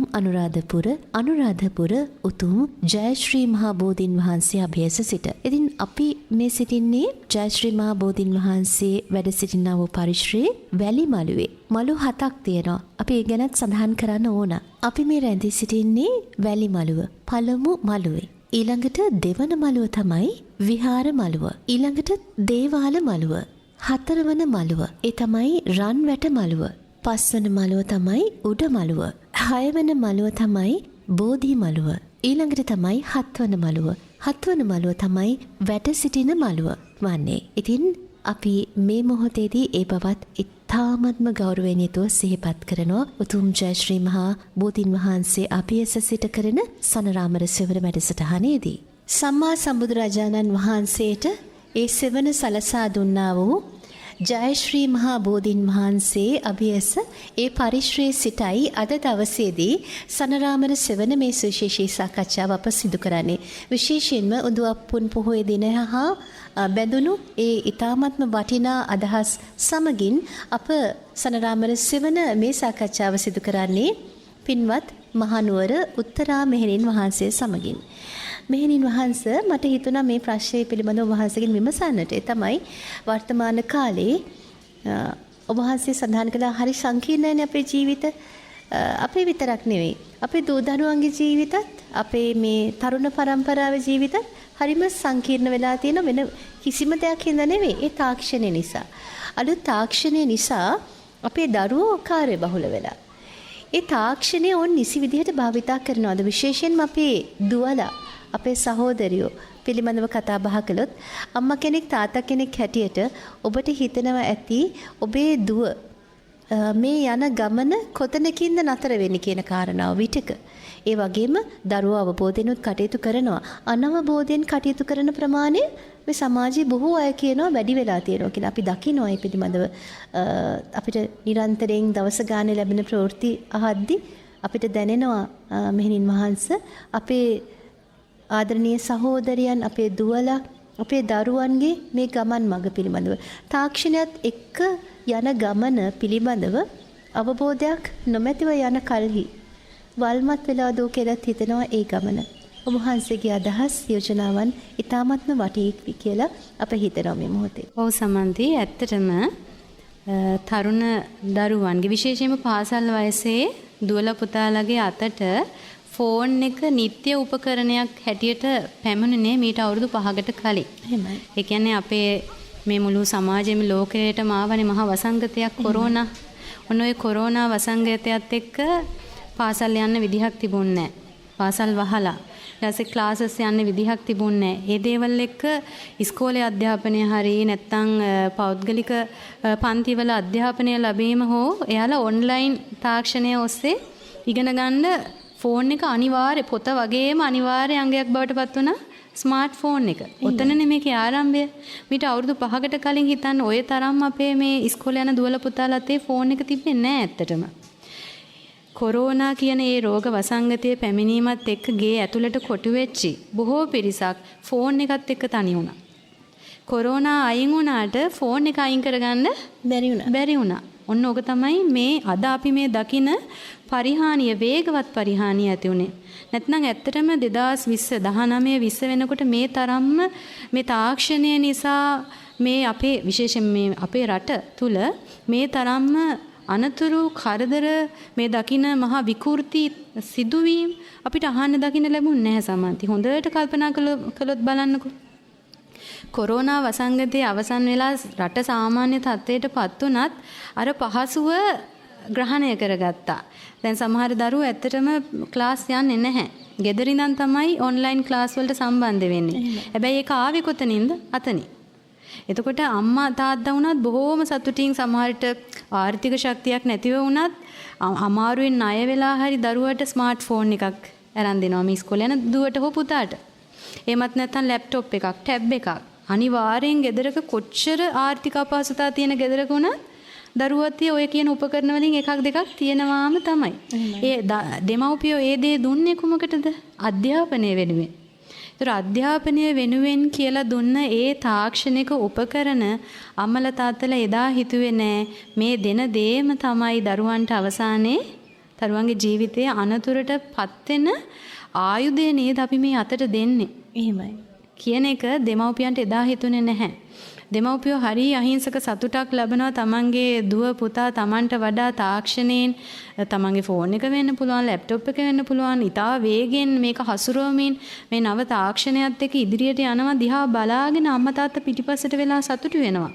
[SPEAKER 1] අනුරාධපුර උතුම් ජයශ්‍රී මහා බෝධීන් වහන්සේ අභයස සිට. ඉතින් අපි මේ සිටින්නේ ජයශ්‍රී මහා බෝධීන් වහන්සේ වැඩ සිටිනා වූ පරිශ්‍රයේ වැලි මළුවේ. මළු 7ක් තියෙනවා. අපි ඒ ගැනත් සඳහන් කරන්න ඕන. අපි මේ රැඳී සිටින්නේ වැලි මළුව. පළමු මළුවේ. ඊළඟට දෙවන මළුව තමයි විහාර මළුව. ඊළඟට දේවාල මළුව. හතරවන මළුව ඒ තමයි රන්වැට මළුව. පස්වන මළුව තමයි උඩ මළුව. හයවන මළුව තමයි බෝධි මළුව. ඊළඟට තමයි හත්වන මළුව. හත්වන මළුව තමයි වැට සිටින මළුව වන්නේ. ඉතින් අපි මේ මොහොතේදී ඒ බවත් ඉතාමත්ම ගෞරවයෙන් යුතුව සිහිපත් කරනවා උතුම් ජයශ්‍රී මහා බෝධීන් වහන්සේ අභියස සිට කරන සනරාමර සෙවණ වැඩසටහනේදී සම්මා සම්බුදුරජාණන් වහන්සේට ඒ සෙවණ සලසා දුන්නා වූ ජයශ්‍රී මහා බෝධීන් වහන්සේ අභියස ඒ පරිශ්‍රයේ සිටයි අද දවසේදී සනරාමර සෙවණ මේ සුවිශේෂී සාකච්ඡාව අප සිදු කරන්නේ. විශේෂයෙන්ම උඳුවප්පුන් පොහොය දිනය හා බැඳුණු ඒ ඊ타ත්ම වටිනා අදහස් සමගින් අප සනරාමර සෙවණ මේ සාකච්ඡාව සිදු කරන්නේ පින්වත් මහනුවර උත්තරා මෙහෙණින් වහන්සේ සමගින්. මෙහෙණින් වහන්සේ මට හිතුණා මේ ප්‍රශ්නය පිළිබඳව වහන්සේගෙන් විමසන්නට. ඒ තමයි වර්තමාන කාලේ ඔබ වහන්සේ සඳහන් කළා හරි සංකීර්ණයි අපේ ජීවිත. අපේ විතරක් නෙවෙයි. අපේ දූ දරුවන්ගේ ජීවිතත් අපේ මේ තරුණ පරම්පරාවේ ජීවිතත් හරිම සංකීර්ණ වෙලා තියෙන වෙන කිසිම දෙයක් හින්දා නෙවෙයි. ඒ තාක්ෂණය නිසා. අලුත් තාක්ෂණය නිසා අපේ දරුවෝ කාර්යබහුල වෙලා. ඒ තාක්ෂණය ඕන් නිසි විදිහට භාවිතා කරනවාද? විශේෂයෙන්ම අපේ දුවලා අපේ සහෝදරියෝ පිළිබඳව කතා බහ කළොත් අම්මා කෙනෙක් තාත්තා කෙනෙක් හැටියට ඔබට හිතෙනවා ඇති ඔබේ දුව මේ යන ගමන කොතනකින්ද නතර වෙන්නේ කියන කාරණාව විතක. ඒ වගේම දරුවෝ අවබෝධයෙන්ුත් කටයුතු කරනවා. අනවබෝධයෙන් කටයුතු කරන ප්‍රමාණය මේ සමාජයේ බොහෝ අය කියනවා වැඩි වෙලා තියෙනවා කියලා. අපි දකිනවා මේ පිළිබඳව අපිට නිරන්තරයෙන් දවස ගානේ ලැබෙන ප්‍රවෘත්ති අහද්දි අපිට දැනෙනවා මෙහෙණින් වහන්සේ අපේ ආදරණීය සහෝදරයන් අපේ දුවලා අපේ දරුවන්ගේ මේ ගමන් මඟ පිළිබඳව තාක්ෂණයත් එක්ක යන ගමන පිළිබඳව අවබෝධයක් නොමැතිව යන කල්හි වල්මත් වෙලා දෝ කියලා හිතෙනවා ඒ ගමන. ඔබ වහන්සේගේ අදහස් යෝජනාවන් ඉතාමත්ම වටී කියලා අප හිතනවා මේ මොහොතේ.
[SPEAKER 3] ඔව් සමන්ති ඇත්තටම තරුණ දරුවන්ගේ විශේෂයෙන්ම පාසල් වයසේ දුවල පුතාලගේ අතට ෆෝන් එක නිත්‍ය උපකරණයක් හැටියට පැමුණුනේ මීට අවුරුදු 5කට කලින්.
[SPEAKER 1] එහෙමයි.
[SPEAKER 3] ඒ කියන්නේ අපේ මේ මුළු සමාජයේම ලෝකයටම ආවනේ මහා වසංගතයක් කොරෝනා. ඔන්න ඔය කොරෝනා වසංගතයත් එක්ක පාසල් යන්න විදිහක් තිබුණේ නැහැ. පාසල් වහලා. ඊට පස්සේ ක්ලාසස් යන්න විදිහක් තිබුණේ නැහැ. ඒ දේවල් එක්ක ඉස්කෝලේ අධ්‍යාපනය හරි නැත්නම් පෞද්ගලික පන්තිවල අධ්‍යාපනය ලැබීම හෝ එයාලා ඔන්ලයින් තාක්ෂණය ඔස්සේ ඉගෙන ගන්න ෆෝන් එක අනිවාර්ය පොත වගේම අනිවාර්ය අංගයක් බවට පත් වුණා ස්මාර්ට් ෆෝන් එක. ඔතනනේ මේකේ ආරම්භය. මීට අවුරුදු 5කට කලින් හිතන්න ඔය තරම් අපේ මේ ඉස්කෝලේ යන දුවල පුතාලාට ෆෝන් එක තිබෙන්නේ නැහැ ඇත්තටම. කොරෝනා කියන ඒ රෝග වසංගතයේ පැමිණීමත් එක්ක ගේ ඇතුළට කොටු වෙච්චි බොහෝ පිරිසක් ෆෝන් එකත් එක්ක තනි වුණා. කොරෝනා අයින් වුණාට ෆෝන් එක අයින් කරගන්න බැරි වුණා. ඔන්න ඕක තමයි මේ අද අපි මේ දකින පරිහානිය වේගවත් පරිහානිය ඇති වුණේ. නැත්නම් ඇත්තටම 2020 19 20 වෙනකොට මේ තරම්ම මේ තාක්ෂණය නිසා මේ අපේ විශේෂයෙන් මේ අපේ රට තුල මේ තරම්ම අනතුරු කරදර මේ දකින්න මහා විකෘති සිදුවීම් අපිට අහන්න දකින්න ලැබුණේ නැහැ සමන්ති. හොඳට කල්පනා කළොත් බලන්නකෝ. කොරෝනා වසංගතයේ අවසන් වෙලා රට සාමාන්‍ය තත්ත්වයටපත් වුණත් අර පහසුව ග්‍රහණය කරගත්තා. දැන් සමහර දරුවෝ ඇත්තටම ක්ලාස් යන්නේ නැහැ. ගෙදර ඉඳන් තමයි ඔන්ලයින් ක්ලාස් වලට සම්බන්ධ වෙන්නේ. හැබැයි ඒක ආවේ කොතනින්ද? අතනින්. එතකොට අම්මා තාත්තා වුණත් බොහෝම සතුටින් සමහරට ආර්ථික ශක්තියක් නැතිව වුණත් අමාරුවෙන් ණය වෙලා හරි දරුවට ස්මාර්ට් ෆෝන් එකක් අරන් දෙනවා මේ ඉස්කෝලේ යන දුවට හෝ පුතාට. එහෙමත් නැත්නම් ලැප්ටොප් එකක්, ටැබ් එකක්. අනිවාර්යෙන් ගෙදරක කොච්චර ආර්ථික අපහසුතා තියෙන ගෙදරක වුණත් දරුවෝත් ඔය කියන උපකරණ වලින් එකක් දෙකක් තියෙනවාම තමයි. ඒ දෙමව්පියෝ ඒ දේ දුන්නේ කුමකටද? අධ්‍යාපනය වෙනුවෙන්. ඒතර අධ්‍යාපනය වෙනුවෙන් කියලා දුන්න ඒ තාක්ෂණික උපකරණ අම්මලා තාත්තලා එදා හිතුවේ නෑ මේ දෙන දේම තමයි දරුවන්ට අවසානයේ දරුවන්ගේ ජීවිතයේ අනතුරටපත් වෙන ආයුධය නේද අපි මේ අතට දෙන්නේ.
[SPEAKER 1] එහෙමයි.
[SPEAKER 3] කියන එක දෙමව්පියන්ට එදා හිතුනේ නැහැ. දෙමව්පියෝ හරි අහිංසක සතුටක් ලබනවා තමන්ගේ දුව පුතා තමන්ට වඩා තාක්ෂණයෙන් තමන්ගේ ෆෝන් එක වෙන්න පුළුවන් ලැප්ටොප් එක වෙන්න පුළුවන් ඉතා වේගෙන් මේක හසුරුවමින් මේ නව තාක්ෂණයත් එක්ක ඉදිරියට යනවා දිහා බලාගෙන අම්මා තාත්තා පිටිපස්සට වෙලා සතුටු වෙනවා.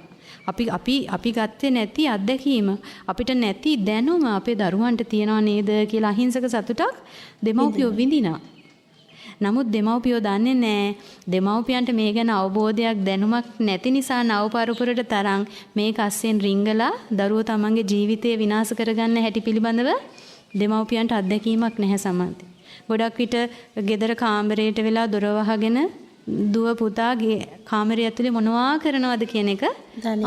[SPEAKER 3] අපි ගත්තේ නැති අත්දැකීම අපිට නැති දැනුම අපේ දරුවන්ට තියනවා නේද කියලා අහිංසක සතුටක් දෙමව්පියෝ විඳිනවා. නමුත් දෙමව්පියෝ දන්නේ නැහැ දෙමව්පියන්ට මේ ගැන අවබෝධයක් දැනුමක් නැති නිසා නව පරපුරට තරම් මේක අස්සෙන් රිංගලා දරුවෝ තමන්ගේ ජීවිතය විනාශ කරගන්න හැටි පිළිබඳව දෙමව්පියන්ට අත්දැකීමක් නැහැ සමන්ති. ගොඩක් විට ගෙදර කාමරයට වෙලා දොර වහගෙන දුව පුතාගේ කාමරය ඇතුලේ මොනවා කරනවද කියන එක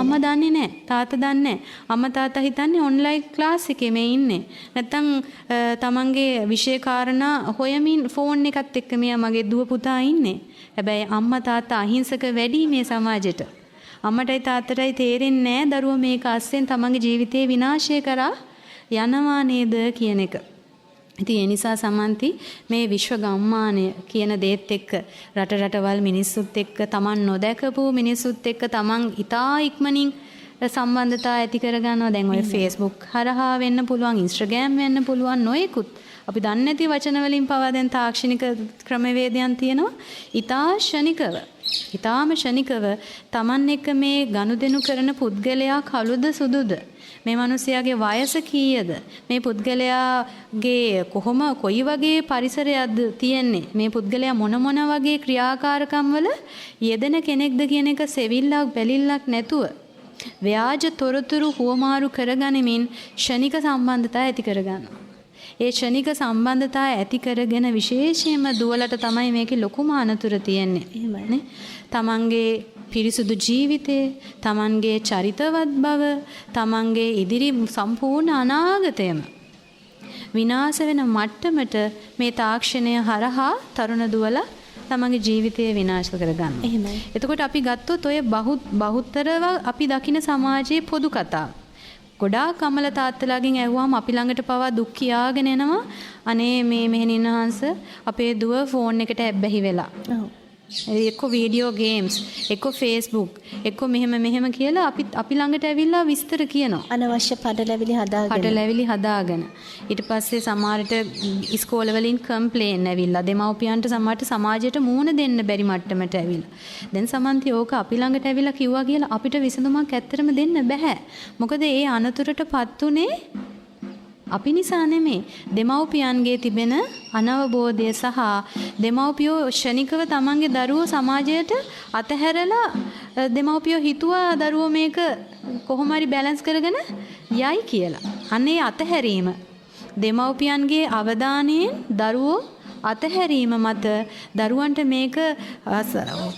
[SPEAKER 3] අම්මා දන්නේ නැහැ තාත්තා දන්නේ නැහැ. අම්මා තාත්තා හිතන්නේ ඔන්ලයින් ක්ලාස් එකේ මේ ඉන්නේ. නැත්තම් තමන්ගේ විෂය කාරණා හොයමින් ෆෝන් එකත් එක්ක මගේ දුව පුතා ඉන්නේ. හැබැයි අම්මා තාත්තා අහිංසක වැඩි මේ සමාජෙට. අම්මටයි තාත්තටයි තේරෙන්නේ නැහැ දරුවා මේක අස්සෙන් තමන්ගේ ජීවිතේ විනාශය කරා යනවා නේද කියන එක. ඉතින් ඒ නිසා සමන්ති මේ විශ්ව ගම්මානය කියන දේත් එක්ක රටවල් මිනිස්සුත් එක්ක Taman නොදැකපු මිනිස්සුත් එක්ක Taman ඉතා ඉක්මනින් සම්බන්ධතා ඇති කරගන්නවා. දැන් ඔය Facebook හරහා වෙන්න පුළුවන්, Instagram වෙන්න පුළුවන්, නොයෙකුත් අපි දන්නේ නැති වචන වලින් පවා දැන් තාක්ෂණික ක්‍රමවේදයන් තියෙනවා. ඊටාම ෂණිකව Taman එක්ක මේ ගනුදෙනු කරන පුද්ගලයා කළුද සුදුද, මේ මිනිසයාගේ වයස කීයද, මේ පුද්ගලයාගේ කොයි වගේ පරිසරයක්ද තියෙන්නේ, මේ පුද්ගලයා මොන වගේ ක්‍රියාකාරකම් වල යෙදෙන කෙනෙක්ද කියන එක සෙවිල්ලක් බැලිල්ලක් නැතුව ව්‍යාජ තොරතුරු හුවමාරු කරගනිමින් ෂණික සම්බන්ධතා ඇති කරගන්නවා. ඒ ෂණික සම්බන්ධතා ඇති කරගෙන විශේෂයෙන්ම දුවලට තමයි මේකේ ලොකුම අනතුර තියෙන්නේ. එහෙමයි. තමන්ගේ පිරිසුදු ජීවිතය, තමන්ගේ චරිතවත් බව, තමන්ගේ ඉදිරි සම්පූර්ණ අනාගතයම විනාශ වෙන මට්ටමට මේ තාක්ෂණය හරහා තරුණ දුවලා තමන්ගේ ජීවිතය විනාශ කරගන්නවා. එහෙමයි. එතකොට අපි ගත්තොත් ඔය බහුතරව අපි දකින සමාජයේ පොදු කතාව. ගොඩාක් අමල තාත්තලාගෙන් ඇහුවාම අපි ළඟට පවා දුක් කියාගෙන එනවා. අනේ මේ මෙහෙණින් වහන්ස අපේ දුව ෆෝන් එකට ඇබ්බැහි වෙලා. එක්ක වීඩියෝ ගේම්ස්, එක්ක Facebook, එක්ක මෙහෙම කියලා අපි ළඟට ඇවිල්ලා විස්තර කියනවා.
[SPEAKER 1] අනවශ්‍ය පඩලැවිලි හදාගෙන.
[SPEAKER 3] ඊට පස්සේ සමහරට ඉස්කෝල වලින් කම්ප්ලේන් ඇවිල්ලා දෙමව්පියන්ට සමහරට සමාජයට මුහුණ දෙන්න බැරි මට්ටමට ඇවිල්ලා. දැන් සමන්ති ඕක අපි ළඟට ඇවිල්ලා කිව්වා කියලා අපිට විසඳුමක් ඇත්තටම දෙන්න බෑ. මොකද ඒ අනතුරටපත් උනේ අපි නිසා නෙමෙයි. දෙමව්පියන්ගේ තිබෙන අනවබෝධය සහ දෙමව්පියෝ ෂණිකව තමන්ගේ දරුවෝ සමාජයට අතහැරලා දෙමව්පියෝ හිතුවා දරුවෝ මේක කොහොම හරි බැලන්ස් කරගෙන යයි කියලා. අනේ අතහැරීම දෙමව්පියන්ගේ අවධානයෙන් දරුවෝ අතහැරීම මත දරුවන්ට මේක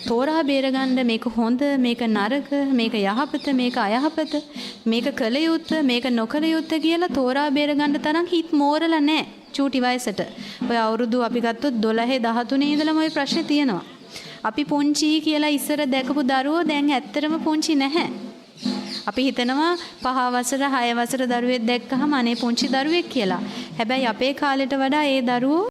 [SPEAKER 3] තෝරා බේරගන්න මේක හොඳ, මේක නරක, මේක යහපත, මේක අයහපත, මේක කළ යුත්තේ, මේක නොකළ යුත්තේ කියලා තෝරා බේරගන්න තරම් හිත මෝරලා නැහැ චූටි වයසට. ඔය අවුරුදු අපි ගත්තොත් 12 13 ඉඳලම ওই ප්‍රශ්නේ තියෙනවා. අපි පුංචි කියලා ඉස්සර දැකපු දරුවෝ දැන් ඇත්තටම පුංචි නැහැ. අපි හිතනවා 5 වසර 6 වසර දරුවෙක් දැක්කහම අනේ පුංචි දරුවෙක් කියලා. හැබැයි අපේ කාලෙට වඩා ඒ දරුවෝ